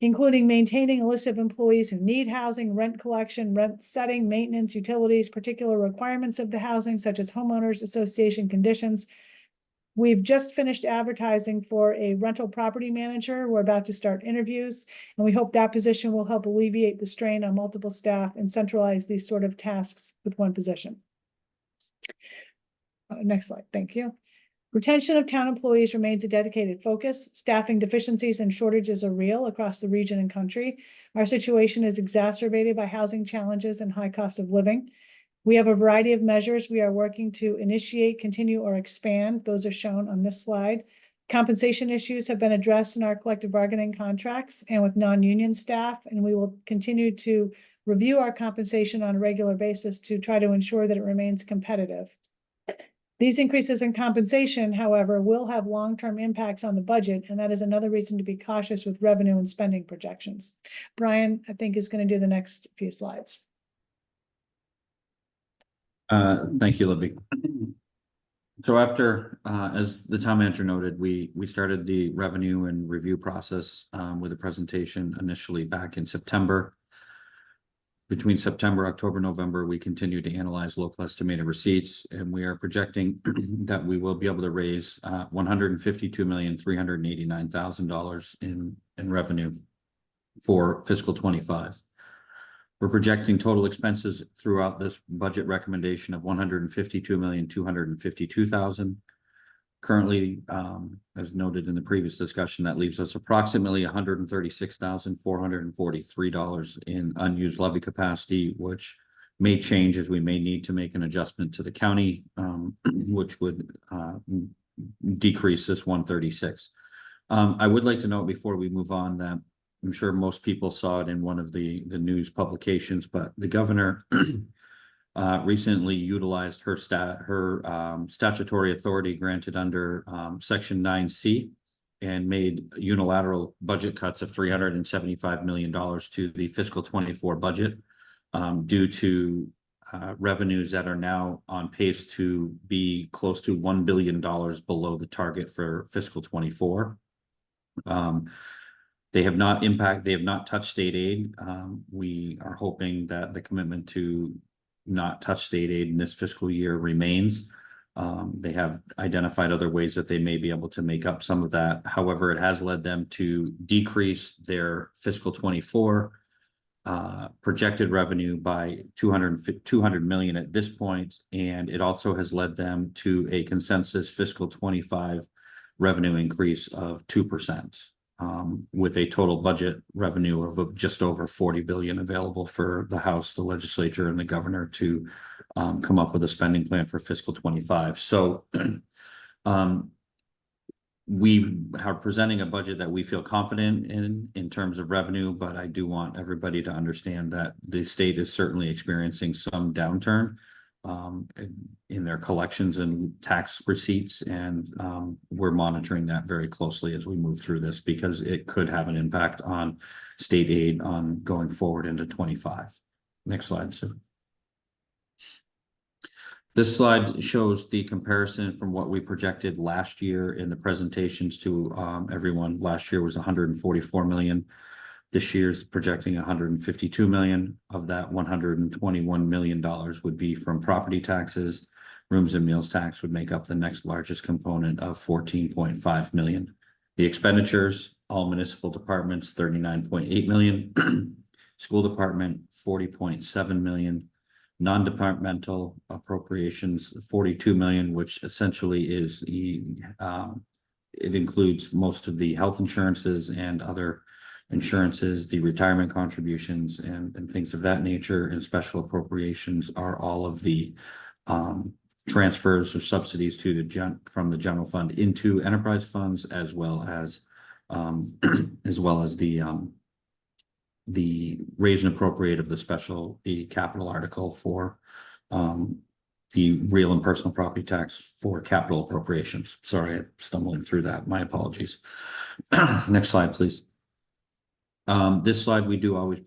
S9: including maintaining a list of employees who need housing, rent collection, rent setting, maintenance, utilities, particular requirements of the housing, such as homeowners association conditions. We've just finished advertising for a rental property manager. We're about to start interviews, and we hope that position will help alleviate the strain on multiple staff and centralize these sort of tasks with one position. Next slide, thank you. Retention of town employees remains a dedicated focus. Staffing deficiencies and shortages are real across the region and country. Our situation is exacerbated by housing challenges and high cost of living. We have a variety of measures we are working to initiate, continue, or expand. Those are shown on this slide. Compensation issues have been addressed in our collective bargaining contracts and with non-union staff, and we will continue to review our compensation on a regular basis to try to ensure that it remains competitive. These increases in compensation, however, will have long-term impacts on the budget, and that is another reason to be cautious with revenue and spending projections. Brian, I think, is going to do the next few slides.
S11: Thank you, Libby. So after, as the town manager noted, we started the revenue and review process with a presentation initially back in September. Between September, October, November, we continued to analyze local estimated receipts, and we are projecting that we will be able to raise $152,389,000 in revenue for fiscal 25. We're projecting total expenses throughout this budget recommendation of $152,252,000. Currently, as noted in the previous discussion, that leaves us approximately $136,443 in unused levy capacity, which may change as we may need to make an adjustment to the county, which would decrease this 136. I would like to note before we move on that I'm sure most people saw it in one of the news publications, but the governor recently utilized her statutory authority granted under Section 9C and made unilateral budget cuts of $375 million to the fiscal 24 budget due to revenues that are now on pace to be close to $1 billion below the target for fiscal 24. They have not touched state aid. We are hoping that the commitment to not touch state aid in this fiscal year remains. They have identified other ways that they may be able to make up some of that. However, it has led them to decrease their fiscal 24 projected revenue by 200 million at this point, and it also has led them to a consensus fiscal 25 revenue increase of 2%, with a total budget revenue of just over 40 billion available for the House, the legislature, and the governor to come up with a spending plan for fiscal 25. So we are presenting a budget that we feel confident in terms of revenue, but I do want everybody to understand that the state is certainly experiencing some downturn in their collections and tax receipts, and we're monitoring that very closely as we move through this, because it could have an impact on state aid on going forward into 25. Next slide, Sue. This slide shows the comparison from what we projected last year in the presentations to everyone. Last year was 144 million. This year's projecting 152 million. Of that, $121 million would be from property taxes. Rooms and meals tax would make up the next largest component of 14.5 million. The expenditures, all municipal departments, 39.8 million. School department, 40.7 million. Non-departmental appropriations, 42 million, which essentially is it includes most of the health insurances and other insurances, the retirement contributions, and things of that nature. And special appropriations are all of the transfers or subsidies to from the general fund into enterprise funds, as well as the raise and appropriate of the capital article for the real and personal property tax for capital appropriations. Sorry, I'm stumbling through that. My apologies. Next slide, please. This slide we do always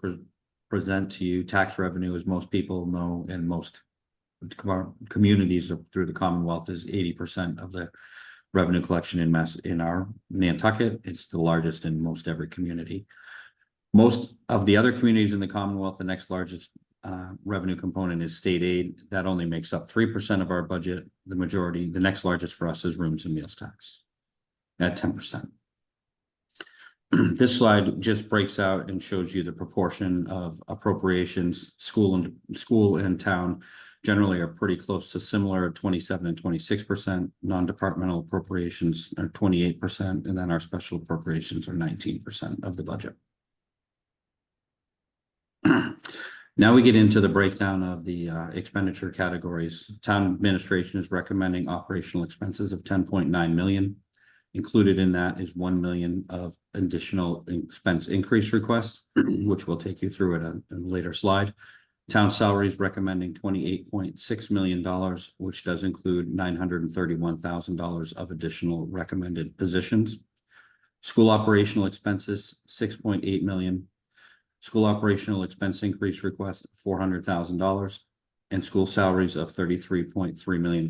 S11: present to you. Tax revenue, as most people know, and most communities through the Commonwealth, is 80% of the revenue collection in our Nantucket. It's the largest in most every community. Most of the other communities in the Commonwealth, the next largest revenue component is state aid. That only makes up 3% of our budget. The majority, the next largest for us, is rooms and meals tax at 10%. This slide just breaks out and shows you the proportion of appropriations. School and town generally are pretty close to similar, 27 and 26%. Non-departmental appropriations are 28%, and then our special appropriations are 19% of the budget. Now we get into the breakdown of the expenditure categories. Town administration is recommending operational expenses of 10.9 million. Included in that is 1 million of additional expense increase request, which we'll take you through at a later slide. Town salaries recommending $28.6 million, which does include $931,000 of additional recommended positions. School operational expenses, 6.8 million. School operational expense increase request, $400,000, and school salaries of $33.3 million.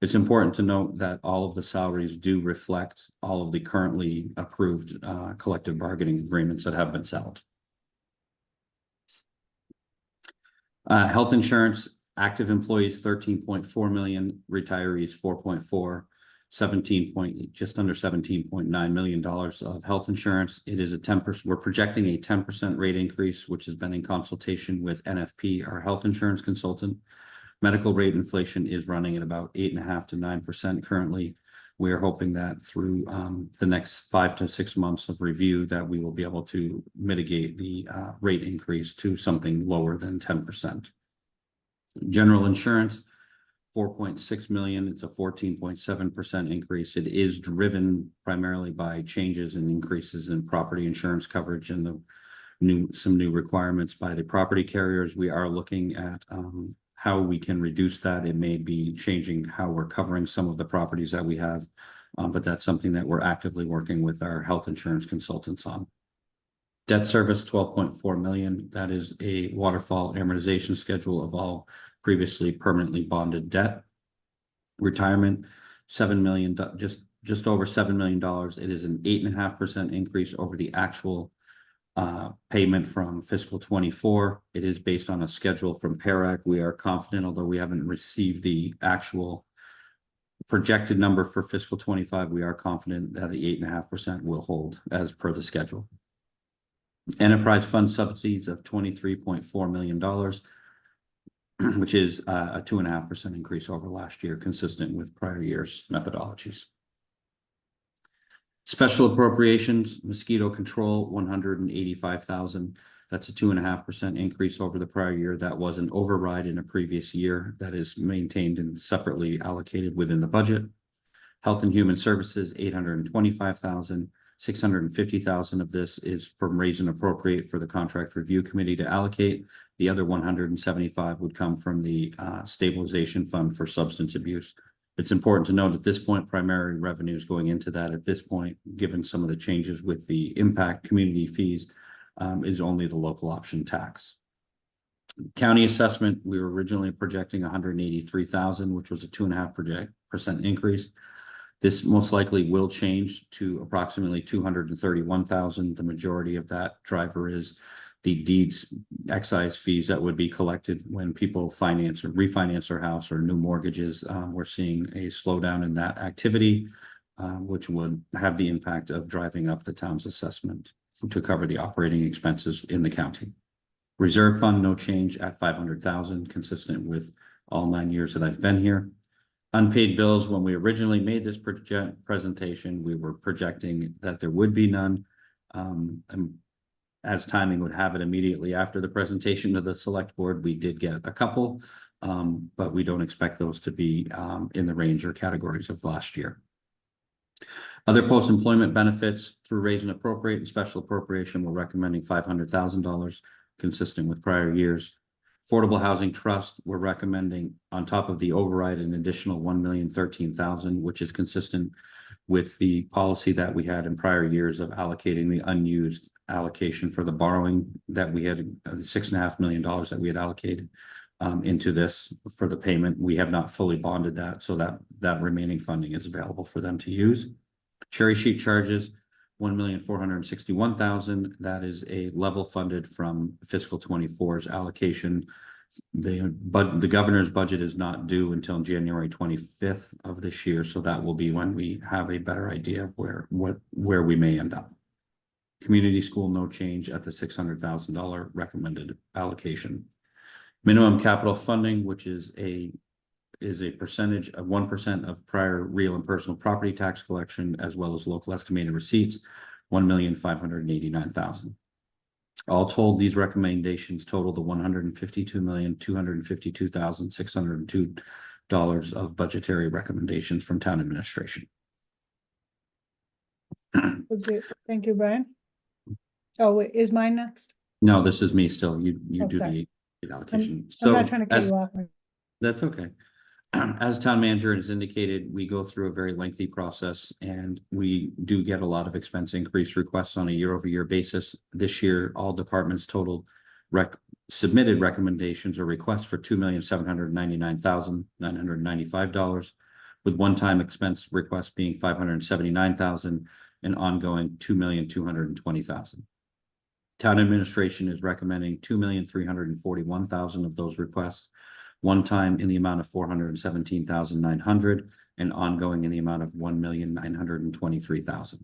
S11: It's important to note that all of the salaries do reflect all of the currently approved collective bargaining agreements that have been settled. Health insurance, active employees, 13.4 million, retirees, 4.4, just under $17.9 million of health insurance. It is a 10%, we're projecting a 10% rate increase, which has been in consultation with NFP, our health insurance consultant. Medical rate inflation is running at about 8.5% to 9% currently. We are hoping that through the next 5 to 6 months of review that we will be able to mitigate the rate increase to something lower than 10%. General insurance, 4.6 million. It's a 14.7% increase. It is driven primarily by changes and increases in property insurance coverage and some new requirements by the property carriers. We are looking at how we can reduce that. It may be changing how we're covering some of the properties that we have, but that's something that we're actively working with our health insurance consultants on. Debt service, 12.4 million. That is a waterfall amortization schedule of all previously permanently bonded debt. Retirement, 7 million, just over $7 million. It is an 8.5% increase over the actual payment from fiscal 24. It is based on a schedule from PARAC. We are confident, although we haven't received the actual projected number for fiscal 25, we are confident that the 8.5% will hold as per the schedule. Enterprise fund subsidies of $23.4 million, which is a 2.5% increase over last year, consistent with prior years' methodologies. Special appropriations, mosquito control, 185,000. That's a 2.5% increase over the prior year. That was an override in a previous year that is maintained and separately allocated within the budget. Health and Human Services, 825,000. 650,000 of this is from raise and appropriate for the contract review committee to allocate. The other 175 would come from the stabilization fund for substance abuse. It's important to note at this point, primary revenues going into that at this point, given some of the changes with the impact community fees, is only the local option tax. County assessment, we were originally projecting 183,000, which was a 2.5% increase. This most likely will change to approximately 231,000. The majority of that driver is the deeds excise fees that would be collected when people finance or refinance their house or new mortgages. We're seeing a slowdown in that activity, which would have the impact of driving up the town's assessment to cover the operating expenses in the county. Reserve fund, no change at 500,000, consistent with all 9 years that I've been here. Unpaid bills, when we originally made this presentation, we were projecting that there would be none. And as timing would have it, immediately after the presentation to the select board, we did get a couple, but we don't expect those to be in the range or categories of last year. Other post-employment benefits through raise and appropriate and special appropriation, we're recommending $500,000, consistent with prior years. Affordable Housing Trust, we're recommending on top of the override an additional $1,013,000, which is consistent with the policy that we had in prior years of allocating the unused allocation for the borrowing that we had, the $6.5 million that we had allocated into this for the payment. We have not fully bonded that, so that remaining funding is available for them to use. Cherry sheet charges, $1,461,000. That is a level funded from fiscal 24's allocation. The governor's budget is not due until January 25th of this year, so that will be when we have a better idea of where we may end up. Community school, no change at the $600,000 recommended allocation. Minimum capital funding, which is a percentage of 1% of prior real and personal property tax collection, as well as local estimated receipts, $1,589,000. All told, these recommendations total the $152,252,602 of budgetary recommendations from town administration.
S9: Okay, thank you, Brian. Oh, wait, is mine next?
S11: No, this is me still. You
S9: Oh,
S11: do
S9: sorry.
S11: the allocation.
S9: I'm not trying to cut you off.
S11: That's okay. As town manager has indicated, we go through a very lengthy process and we do get a lot of expense increase requests on a year-over-year basis. This year, all departments totaled submitted recommendations or requests for $2,799,995, with one-time expense requests being $579,000 and ongoing $2,220,000. Town administration is recommending $2,341,000 of those requests, one time in the amount of $417,900 and ongoing in the amount of $1,923,000.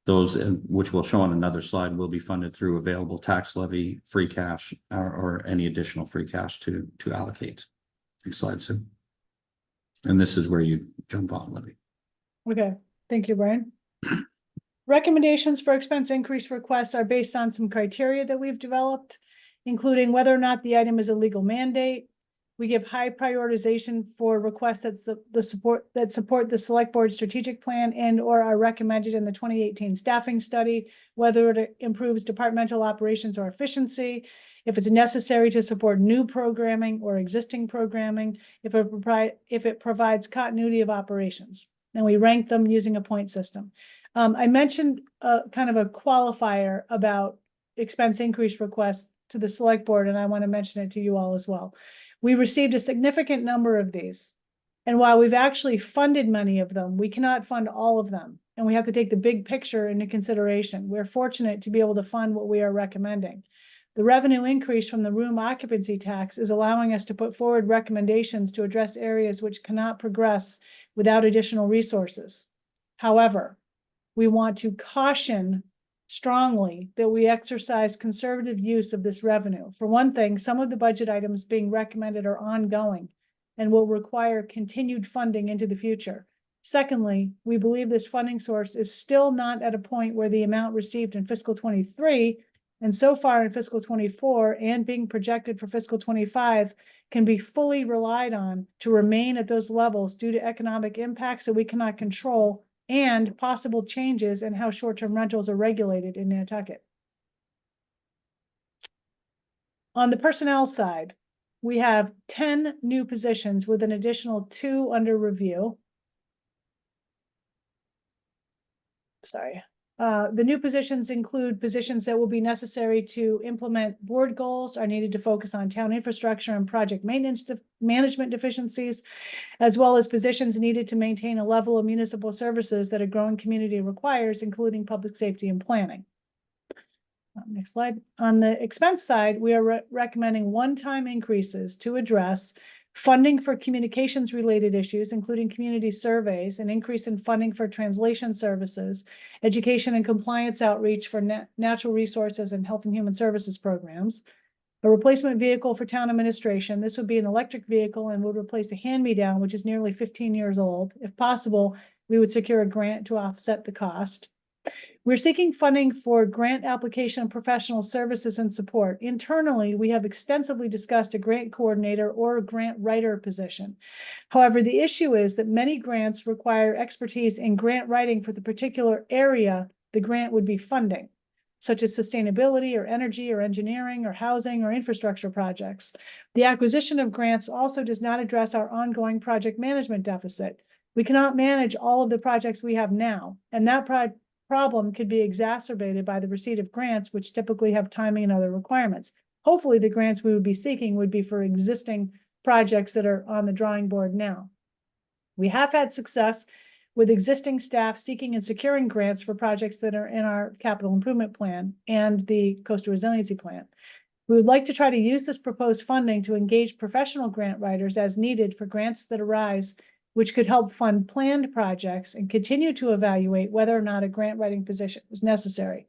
S11: Those, which we'll show on another slide, will be funded through available tax levy, free cash, or any additional free cash to allocate. Next slide, Sue. And this is where you jump on, Libby.
S9: Okay, thank you, Brian. Recommendations for expense increase requests are based on some criteria that we've developed, including whether or not the item is a legal mandate, We give high prioritization for requests that support the select board strategic plan and or are recommended in the 2018 staffing study, whether it improves departmental operations or efficiency, if it's necessary to support new programming or existing programming, if it provides continuity of operations. And we rank them using a point system. I mentioned kind of a qualifier about expense increase requests to the select board, and I want to mention it to you all as well. We received a significant number of these. And while we've actually funded many of them, we cannot fund all of them. And we have to take the big picture into consideration. We're fortunate to be able to fund what we are recommending. The revenue increase from the room occupancy tax is allowing us to put forward recommendations to address areas which cannot progress without additional resources. However, we want to caution strongly that we exercise conservative use of this revenue. For one thing, some of the budget items being recommended are ongoing and will require continued funding into the future. Secondly, we believe this funding source is still not at a point where the amount received in fiscal 23 and so far in fiscal 24 and being projected for fiscal 25 can be fully relied on to remain at those levels due to economic impacts that we cannot control and possible changes in how short-term rentals are regulated in Nantucket. On the personnel side, we have 10 new positions with an additional 2 under review. Sorry. The new positions include positions that will be necessary to implement board goals, are needed to focus on town infrastructure and project maintenance management deficiencies, as well as positions needed to maintain a level of municipal services that a growing community requires, including public safety and planning. Next slide. On the expense side, we are recommending one-time increases to address funding for communications related issues, including community surveys, an increase in funding for translation services, education and compliance outreach for natural resources and health and human services programs, a replacement vehicle for town administration. This would be an electric vehicle and would replace a hand-me-down, which is nearly 15 years old. If possible, we would secure a grant to offset the cost. We're seeking funding for grant application, professional services, and support. Internally, we have extensively discussed a grant coordinator or a grant writer position. However, the issue is that many grants require expertise in grant writing for the particular area the grant would be funding, such as sustainability or energy or engineering or housing or infrastructure projects. The acquisition of grants also does not address our ongoing project management deficit. We cannot manage all of the projects we have now, and that problem could be exacerbated by the receipt of grants, which typically have timing and other requirements. Hopefully, the grants we would be seeking would be for existing projects that are on the drawing board now. We have had success with existing staff seeking and securing grants for projects that are in our capital improvement plan and the coastal resiliency plan. We would like to try to use this proposed funding to engage professional grant writers as needed for grants that arise, which could help fund planned projects and continue to evaluate whether or not a grant writing position is necessary.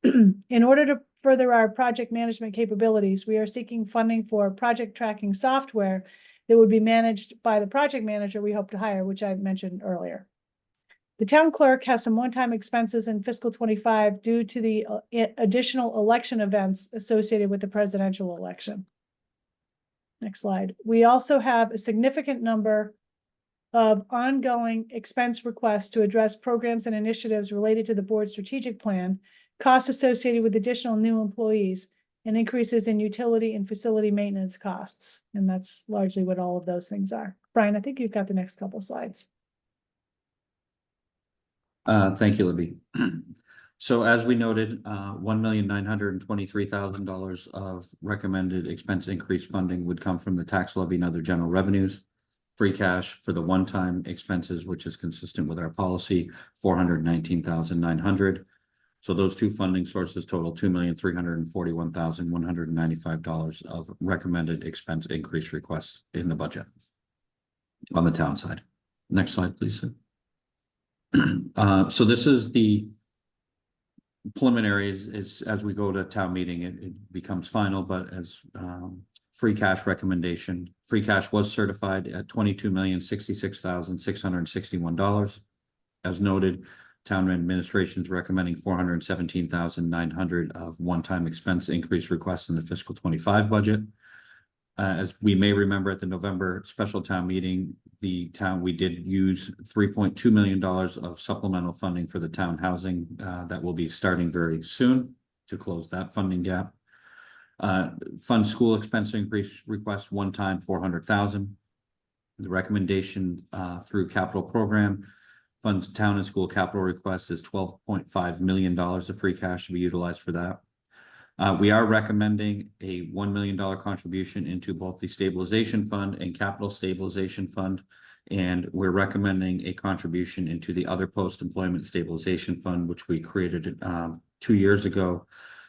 S9: In order to further our project management capabilities, we are seeking funding for project tracking software that would be managed by the project manager we hope to hire, which I mentioned earlier. The town clerk has some one-time expenses in fiscal 25 due to the additional election events associated with the presidential election. Next slide. We also have a significant number of ongoing expense requests to address programs and initiatives related to the board strategic plan, costs associated with additional new employees, and increases in utility and facility maintenance costs. And that's largely what all of those things are. Brian, I think you've got the next couple slides.
S11: Thank you, Libby. So as we noted, $1,923,000 of recommended expense increase funding would come from the tax levy and other general revenues. Free cash for the one-time expenses, which is consistent with our policy, $419,900. So those two funding sources total $2,341,195 of recommended expense increase requests in the budget on the town side. Next slide, please. So this is the preliminaries. As we go to town meeting, it becomes final, but as free cash recommendation. Free cash was certified at $22,066,661. As noted, town administration is recommending $417,900 of one-time expense increase requests in the fiscal 25 budget. As we may remember at the November special town meeting, we did use $3.2 million of supplemental funding for the town housing that will be starting very soon to close that funding gap. Fund school expense increase request one time 400,000. The recommendation through capital program funds town and school capital request is $12.5 million of free cash to be utilized for that. We are recommending a $1 million contribution into both the stabilization fund and capital stabilization fund. And we're recommending a contribution into the other post-employment stabilization fund, which we created 2 years ago.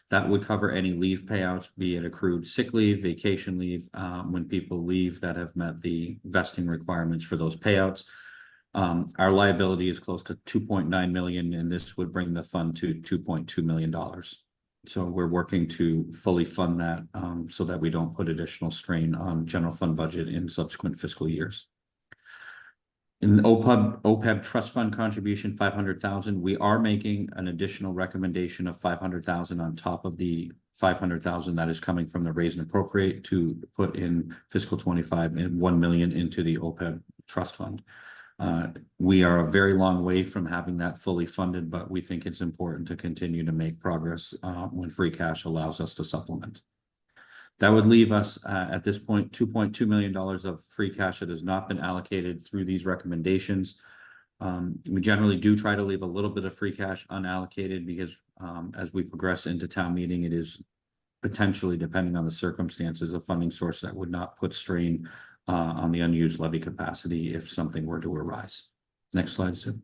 S11: That would cover any leave payouts, be it accrued sick leave, vacation leave, when people leave that have met the vesting requirements for those payouts. Our liability is close to 2.9 million, and this would bring the fund to $2.2 million. So we're working to fully fund that so that we don't put additional strain on general fund budget in subsequent fiscal years. In the OPEB trust fund contribution, 500,000, we are making an additional recommendation of 500,000 on top of the 500,000 that is coming from the raise and appropriate to put in fiscal 25 and 1 million into the OPEB trust fund. We are a very long way from having that fully funded, but we think it's important to continue to make progress when free cash allows us to supplement. That would leave us at this point $2.2 million of free cash that has not been allocated through these recommendations. We generally do try to leave a little bit of free cash unallocated because as we progress into town meeting, it is potentially, depending on the circumstances, a funding source that would not put strain on the unused levy capacity if something were to arise. Next slide, Sue.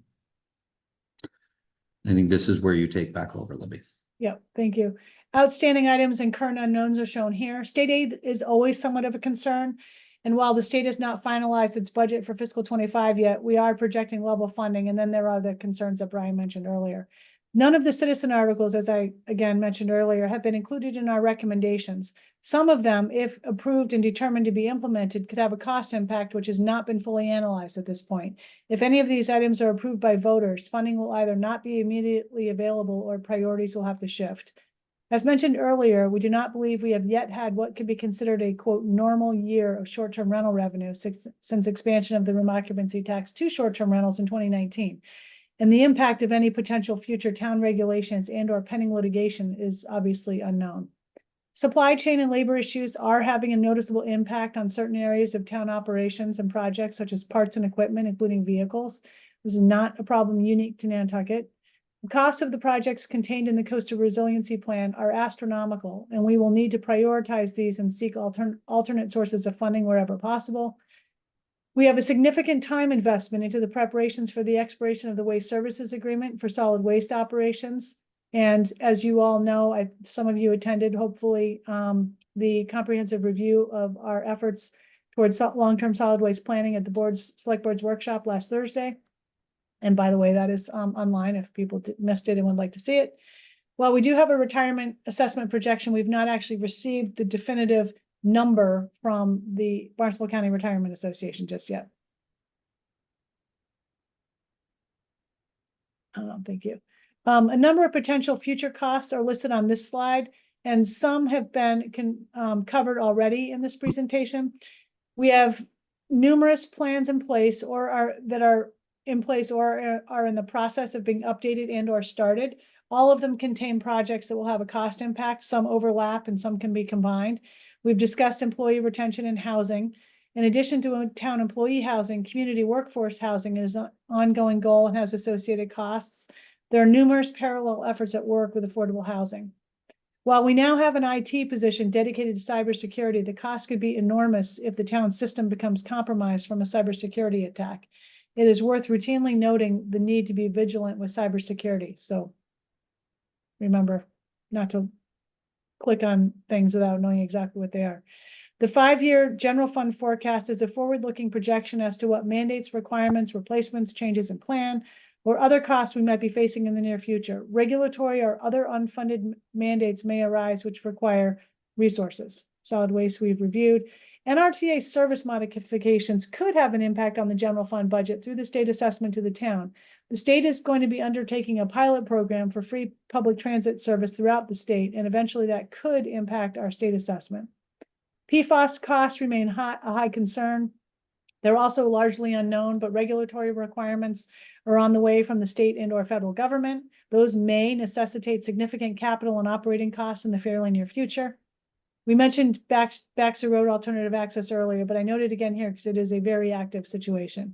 S11: I think this is where you take back over, Libby.
S9: Yep, thank you. Outstanding items and current unknowns are shown here. State aid is always somewhat of a concern. And while the state has not finalized its budget for fiscal 25 yet, we are projecting level funding. And then there are the concerns that Brian mentioned earlier. None of the citizen articles, as I again mentioned earlier, have been included in our recommendations. Some of them, if approved and determined to be implemented, could have a cost impact which has not been fully analyzed at this point. If any of these items are approved by voters, funding will either not be immediately available or priorities will have to shift. As mentioned earlier, we do not believe we have yet had what could be considered a quote normal year of short-term rental revenue since expansion of the room occupancy tax to short-term rentals in 2019. And the impact of any potential future town regulations and or pending litigation is obviously unknown. Supply chain and labor issues are having a noticeable impact on certain areas of town operations and projects such as parts and equipment, including vehicles. This is not a problem unique to Nantucket. The costs of the projects contained in the Coastal Resiliency Plan are astronomical, and we will need to prioritize these and seek alternate sources of funding wherever possible. We have a significant time investment into the preparations for the expiration of the Waste Services Agreement for solid waste operations. And as you all know, some of you attended, hopefully, the comprehensive review of our efforts towards long-term solid waste planning at the select board's workshop last Thursday. And by the way, that is online if people missed it and would like to see it. While we do have a retirement assessment projection, we've not actually received the definitive number from the Barnstable County Retirement Association just yet. Thank you. A number of potential future costs are listed on this slide, and some have been covered already in this presentation. We have numerous plans in place or are in the process of being updated and or started. All of them contain projects that will have a cost impact. Some overlap and some can be combined. We've discussed employee retention and housing. In addition to town employee housing, community workforce housing is an ongoing goal and has associated costs. There are numerous parallel efforts at work with affordable housing. While we now have an IT position dedicated to cybersecurity, the cost could be enormous if the town system becomes compromised from a cybersecurity attack. It is worth routinely noting the need to be vigilant with cybersecurity. So remember not to click on things without knowing exactly what they are. The 5-year general fund forecast is a forward-looking projection as to what mandates, requirements, replacements, changes in plan, or other costs we might be facing in the near future. Regulatory or other unfunded mandates may arise which require resources. Solid waste we've reviewed. NRTA service modifications could have an impact on the general fund budget through the state assessment to the town. The state is going to be undertaking a pilot program for free public transit service throughout the state, and eventually that could impact our state assessment. PFAS costs remain a high concern. They're also largely unknown, but regulatory requirements are on the way from the state and/or federal government. Those may necessitate significant capital and operating costs in the fairly near future. We mentioned Baxter Road alternative access earlier, but I noted again here because it is a very active situation.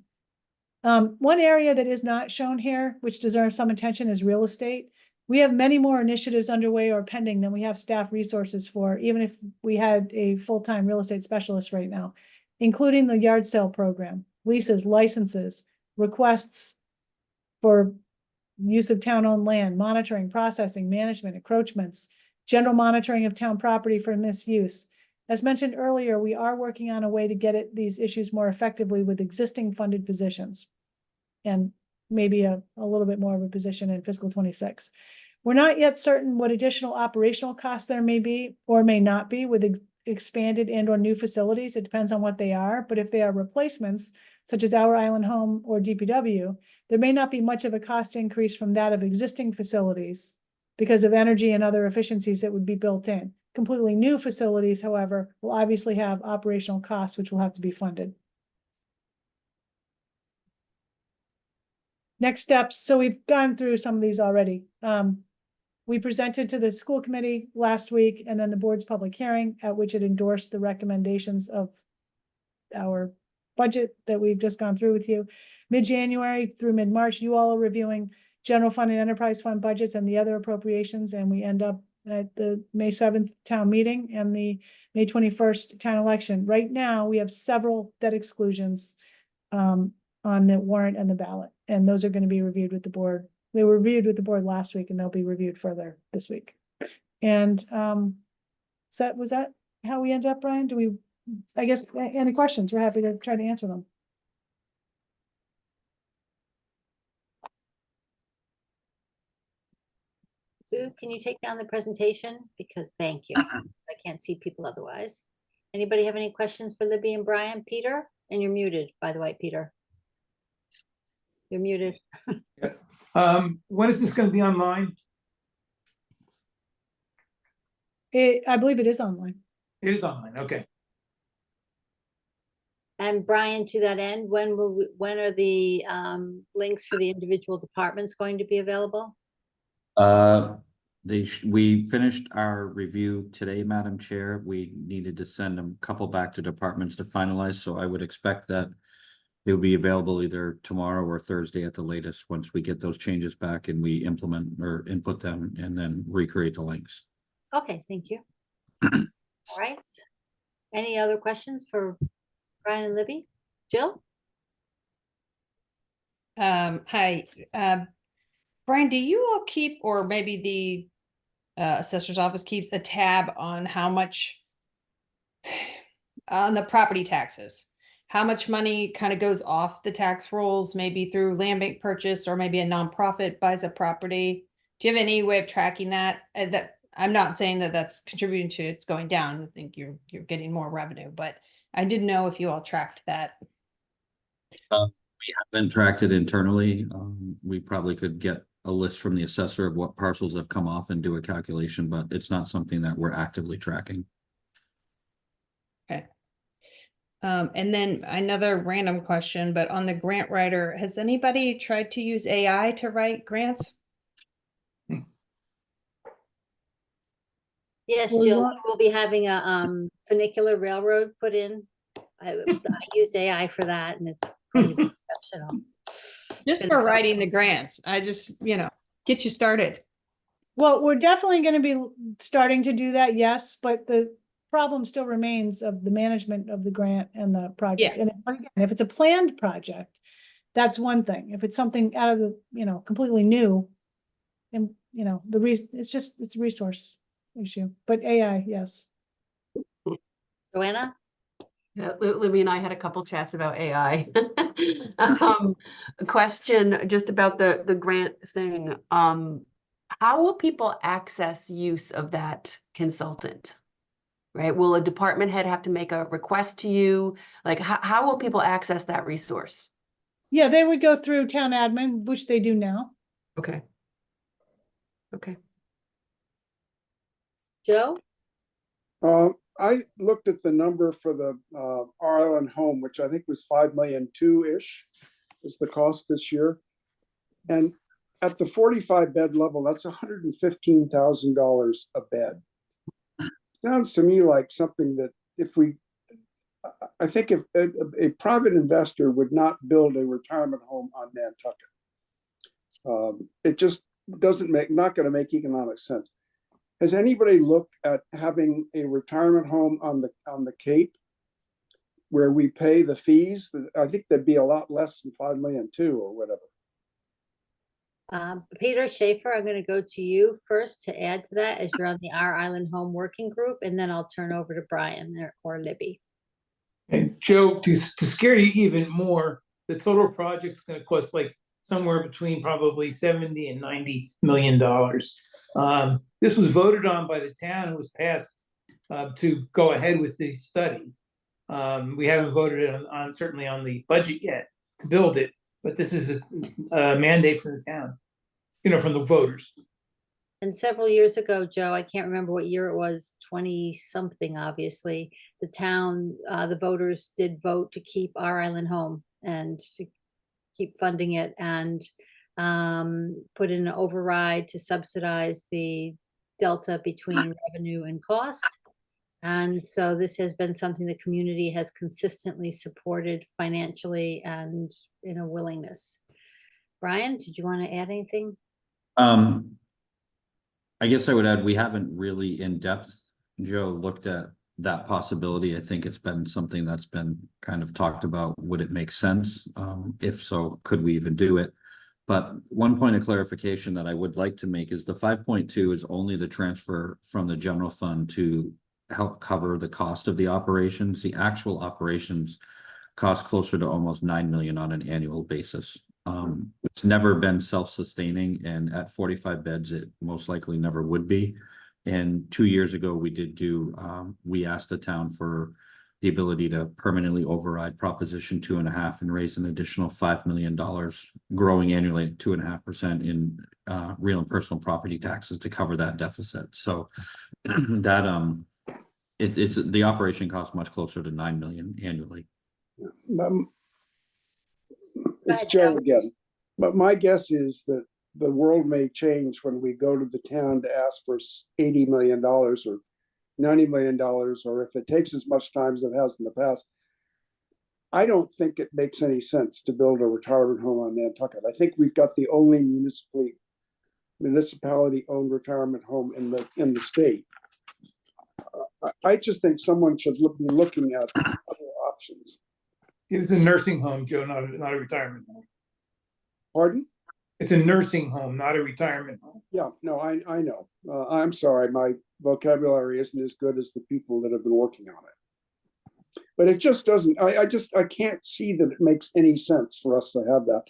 S9: One area that is not shown here, which deserves some attention, is real estate. We have many more initiatives underway or pending than we have staff resources for, even if we had a full-time real estate specialist right now, including the yard sale program, leases, licenses, requests for use of town-owned land, monitoring, processing, management, encroachments, general monitoring of town property for misuse. As mentioned earlier, we are working on a way to get at these issues more effectively with existing funded positions and maybe a little bit more of a position in fiscal 26. We're not yet certain what additional operational costs there may be or may not be with expanded and/or new facilities. It depends on what they are, but if they are replacements, such as our Island Home or DPW, there may not be much of a cost increase from that of existing facilities because of energy and other efficiencies that would be built in. Completely new facilities, however, will obviously have operational costs, which will have to be funded. Next steps. So we've gone through some of these already. We presented to the school committee last week and then the board's public hearing at which it endorsed the recommendations of our budget that we've just gone through with you. Mid-January through mid-March, you all are reviewing general fund and enterprise fund budgets and the other appropriations, and we end up at the May 7th town meeting and the May 21st town election. Right now, we have several debt exclusions on the warrant and the ballot, and those are going to be reviewed with the board. They were reviewed with the board last week, and they'll be reviewed further this week. And was that how we end up, Brian? Do we, I guess, any questions? We're happy to try to answer them.
S1: Sue, can you take down the presentation? Because thank you. I can't see people otherwise. Anybody have any questions for Libby and Brian? Peter? And you're muted, by the way, Peter. You're muted.
S8: When is this going to be online?
S9: I believe it is online.
S8: It is online. Okay.
S1: And Brian, to that end, when are the links for the individual departments going to be available?
S11: We finished our review today, Madam Chair. We needed to send a couple back to departments to finalize, so I would expect that it will be available either tomorrow or Thursday at the latest, once we get those changes back and we implement or input them and then recreate the links.
S1: Okay, thank you. All right. Any other questions for Brian and Libby? Jill?
S7: Hi, Brian, do you all keep, or maybe the assessor's office keeps a tab on how much on the property taxes? How much money kind of goes off the tax rolls, maybe through land bank purchase, or maybe a nonprofit buys a property? Do you have any way of tracking that? That I'm not saying that that's contributing to it's going down. I think you're getting more revenue, but I didn't know if you all tracked that.
S11: We haven't tracked it internally. We probably could get a list from the assessor of what parcels have come off and do a calculation, but it's not something that we're actively tracking.
S7: Okay. And then another random question, but on the grant writer, has anybody tried to use AI to write grants?
S1: Yes,
S9: Well,
S1: Jill,
S9: what-
S1: we'll be having a funicular railroad put in. I use AI for that, and it's pretty exceptional.
S7: Just
S1: gonna
S7: for
S1: go-
S7: writing the grants. I just, get you started.
S9: Well, we're definitely going to be starting to do that, yes, but the problem still remains of the management of the grant and the project.
S7: Yeah.
S9: And again, if it's a planned project, that's one thing. If it's something out of the, completely new, and, it's a resource issue, but AI, yes.
S1: Joanna?
S13: Yeah, Libby and I had a couple chats about AI. A question just about the grant thing. How will people access use of that consultant? Right? Will a department head have to make a request to you? Like, how will people access that resource?
S9: Yeah, they would go through town admin, which they do now.
S13: Okay. Okay.
S1: Joe?
S2: I looked at the number for the Island home, which I think was 5 million two-ish is the cost this year. And at the 45 bed level, that's $115,000 a bed. Sounds to me like something that I think if a private investor would not build a retirement home on Nantucket. It just not going to make economic sense. Has anybody looked at having a retirement home on the Cape where we pay the fees? I think that'd be a lot less than 5 million too, or whatever.
S1: Peter Schaefer, I'm going to go to you first to add to that as you're on the Our Island Home Working Group, and then I'll turn over to Brian or Libby.
S8: And Joe, to scare you even more, the total project's going to cost like somewhere between probably 70 and $90 million. This was voted on by the town and was passed to go ahead with the study. We haven't voted on certainly on the budget yet to build it, but this is a mandate from the town, from the voters.
S1: And several years ago, Joe, I can't remember what year it was, 20 something, obviously, the town, the voters did vote to keep Our Island Home and to keep funding it and put in an override to subsidize the delta between revenue and cost. And so this has been something the community has consistently supported financially and in a willingness. Brian, did you want to add anything?
S11: I guess I would add, we haven't really in depth, Joe, looked at that possibility. I think it's been something that's been kind of talked about. Would it make sense? If so, could we even do it? But one point of clarification that I would like to make is the 5.2 is only the transfer from the general fund to help cover the cost of the operations. The actual operations cost closer to almost 9 million on an annual basis. It's never been self-sustaining, and at 45 beds, it most likely never would be. And 2 years ago, we asked the town for the ability to permanently override Proposition 2.5 and raise an additional $5 million, growing annually at 2.5% in real and personal property taxes to cover that deficit. So that it's the operation costs much closer to 9 million annually.
S2: It's Joe again, but my guess is that the world may change when we go to the town to ask for $80 million or $90 million, or if it takes as much time as it has in the past. I don't think it makes any sense to build a retirement home on Nantucket. I think we've got the only municipality-owned retirement home in the state. I just think someone should be looking at other options.
S8: It's a nursing home, Joe, not a retirement home.
S2: Pardon?
S8: It's a nursing home, not a retirement home.
S2: Yeah, no, I know. I'm sorry, my vocabulary isn't as good as the people that have been working on it. But it just doesn't, I can't see that it makes any sense for us to have that.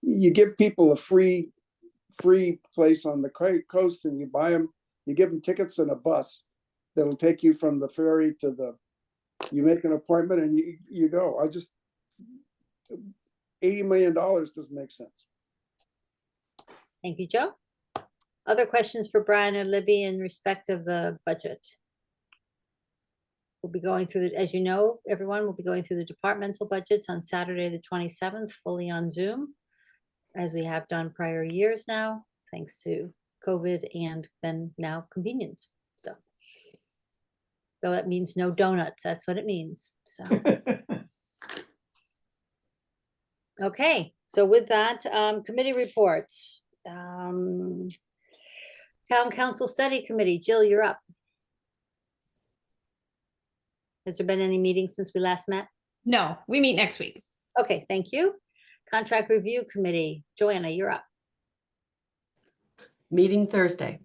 S2: You give people a free place on the coast and you give them tickets and a bus that'll take you from the ferry to you make an appointment and you go. $80 million doesn't make sense.
S1: Thank you, Joe. Other questions for Brian or Libby in respect of the budget? We'll be going through as you know, everyone will be going through the departmental budgets on Saturday, the 27th, fully on Zoom, as we have done prior years now, thanks to COVID and then now convenience. So that means no donuts. That's what it means. So, okay. So with that, committee reports. Town Council Study Committee. Jill, you're up. Has there been any meetings since we last met?
S7: No, we meet next week.
S1: Okay, thank you. Contract Review Committee. Joanna, you're up.
S13: Meeting Thursday.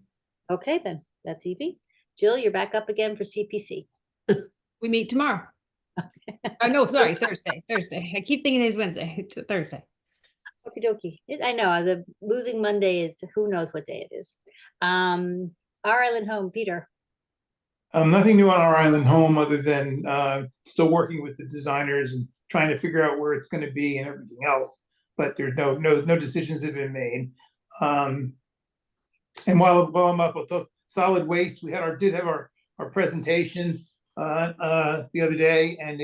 S1: Okay, then that's easy. Jill, you're back up again for CPC.
S7: We meet tomorrow. Oh, no, sorry, Thursday. I keep thinking it's Wednesday. It's Thursday.
S1: Okie dokie. I know the losing Monday is who knows what day it is. Our Island Home, Peter.
S8: Nothing new on Our Island Home other than still working with the designers and trying to figure out where it's going to be and everything else. But there's no decisions have been made. And while I'm up with the solid waste, we did have our presentation the other day, and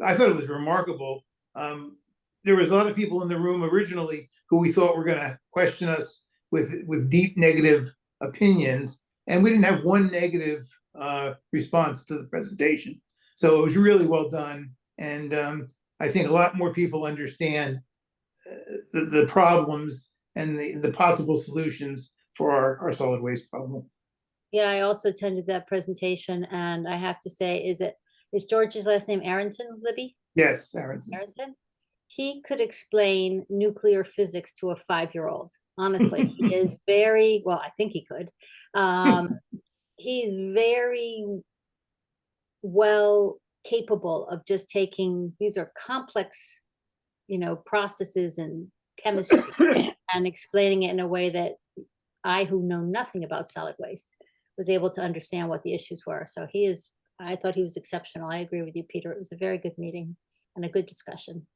S8: I thought it was remarkable. There was a lot of people in the room originally who we thought were going to question us with deep negative opinions, and we didn't have one negative response to the presentation. So it was really well done, and I think a lot more people understand the problems and the possible solutions for our solid waste problem.
S1: Yeah, I also attended that presentation, and I have to say, is George's last name Aronson, Libby?
S8: Yes, Aronson.
S1: Aronson? He could explain nuclear physics to a 5-year-old. Honestly, he is very, well, I think he could. He's very well capable of just taking, these are complex, processes and chemistry and explaining it in a way that I, who know nothing about solid waste, was able to understand what the issues were. So I thought he was exceptional. I agree with you, Peter. It was a very good meeting and a good discussion,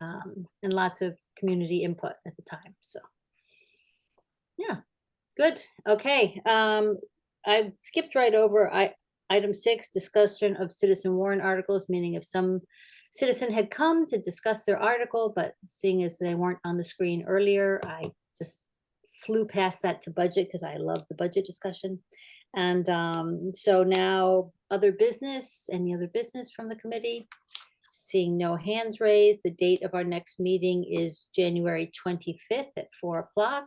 S1: and lots of community input at the time. So yeah, good. Okay. I skipped right over item 6, discussion of citizen warrant articles, meaning if some citizen had come to discuss their article, but seeing as they weren't on the screen earlier, I just flew past that to budget because I love the budget discussion. And so now other business, any other business from the committee? Seeing no hands raised, the date of our next meeting is January 25th at 4 o'clock.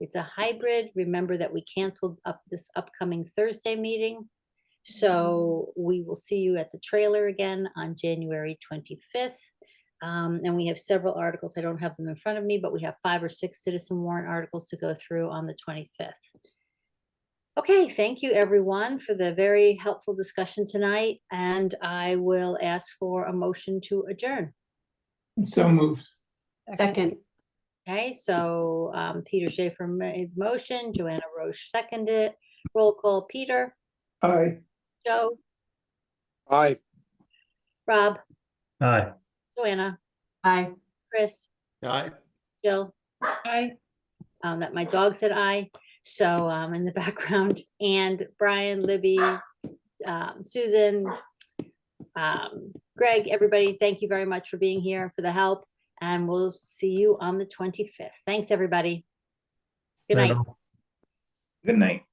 S1: It's a hybrid. Remember that we canceled this upcoming Thursday meeting. So we will see you at the trailer again on January 25th. And we have several articles. I don't have them in front of me, but we have 5 or 6 citizen warrant articles to go through on the 25th. Okay, thank you everyone for the very helpful discussion tonight. And I will ask for a motion to adjourn.
S8: So moved.
S13: Second.
S1: Okay, so Peter Schaefer made motion, Joanna Roche seconded it. Roll call, Peter,
S8: Aye.
S1: Joe,
S2: Aye.
S1: Rob,
S15: Aye.
S1: Joanna,
S13: Aye.
S1: Chris,
S12: Aye.
S1: Jill.
S9: Aye.
S1: That my dog said aye. So in the background, and Brian, Libby, Susan, Greg, everybody, thank you very much for being here, for the help, and we'll see you on the 25th. Thanks, everybody. Good night.
S8: Good night.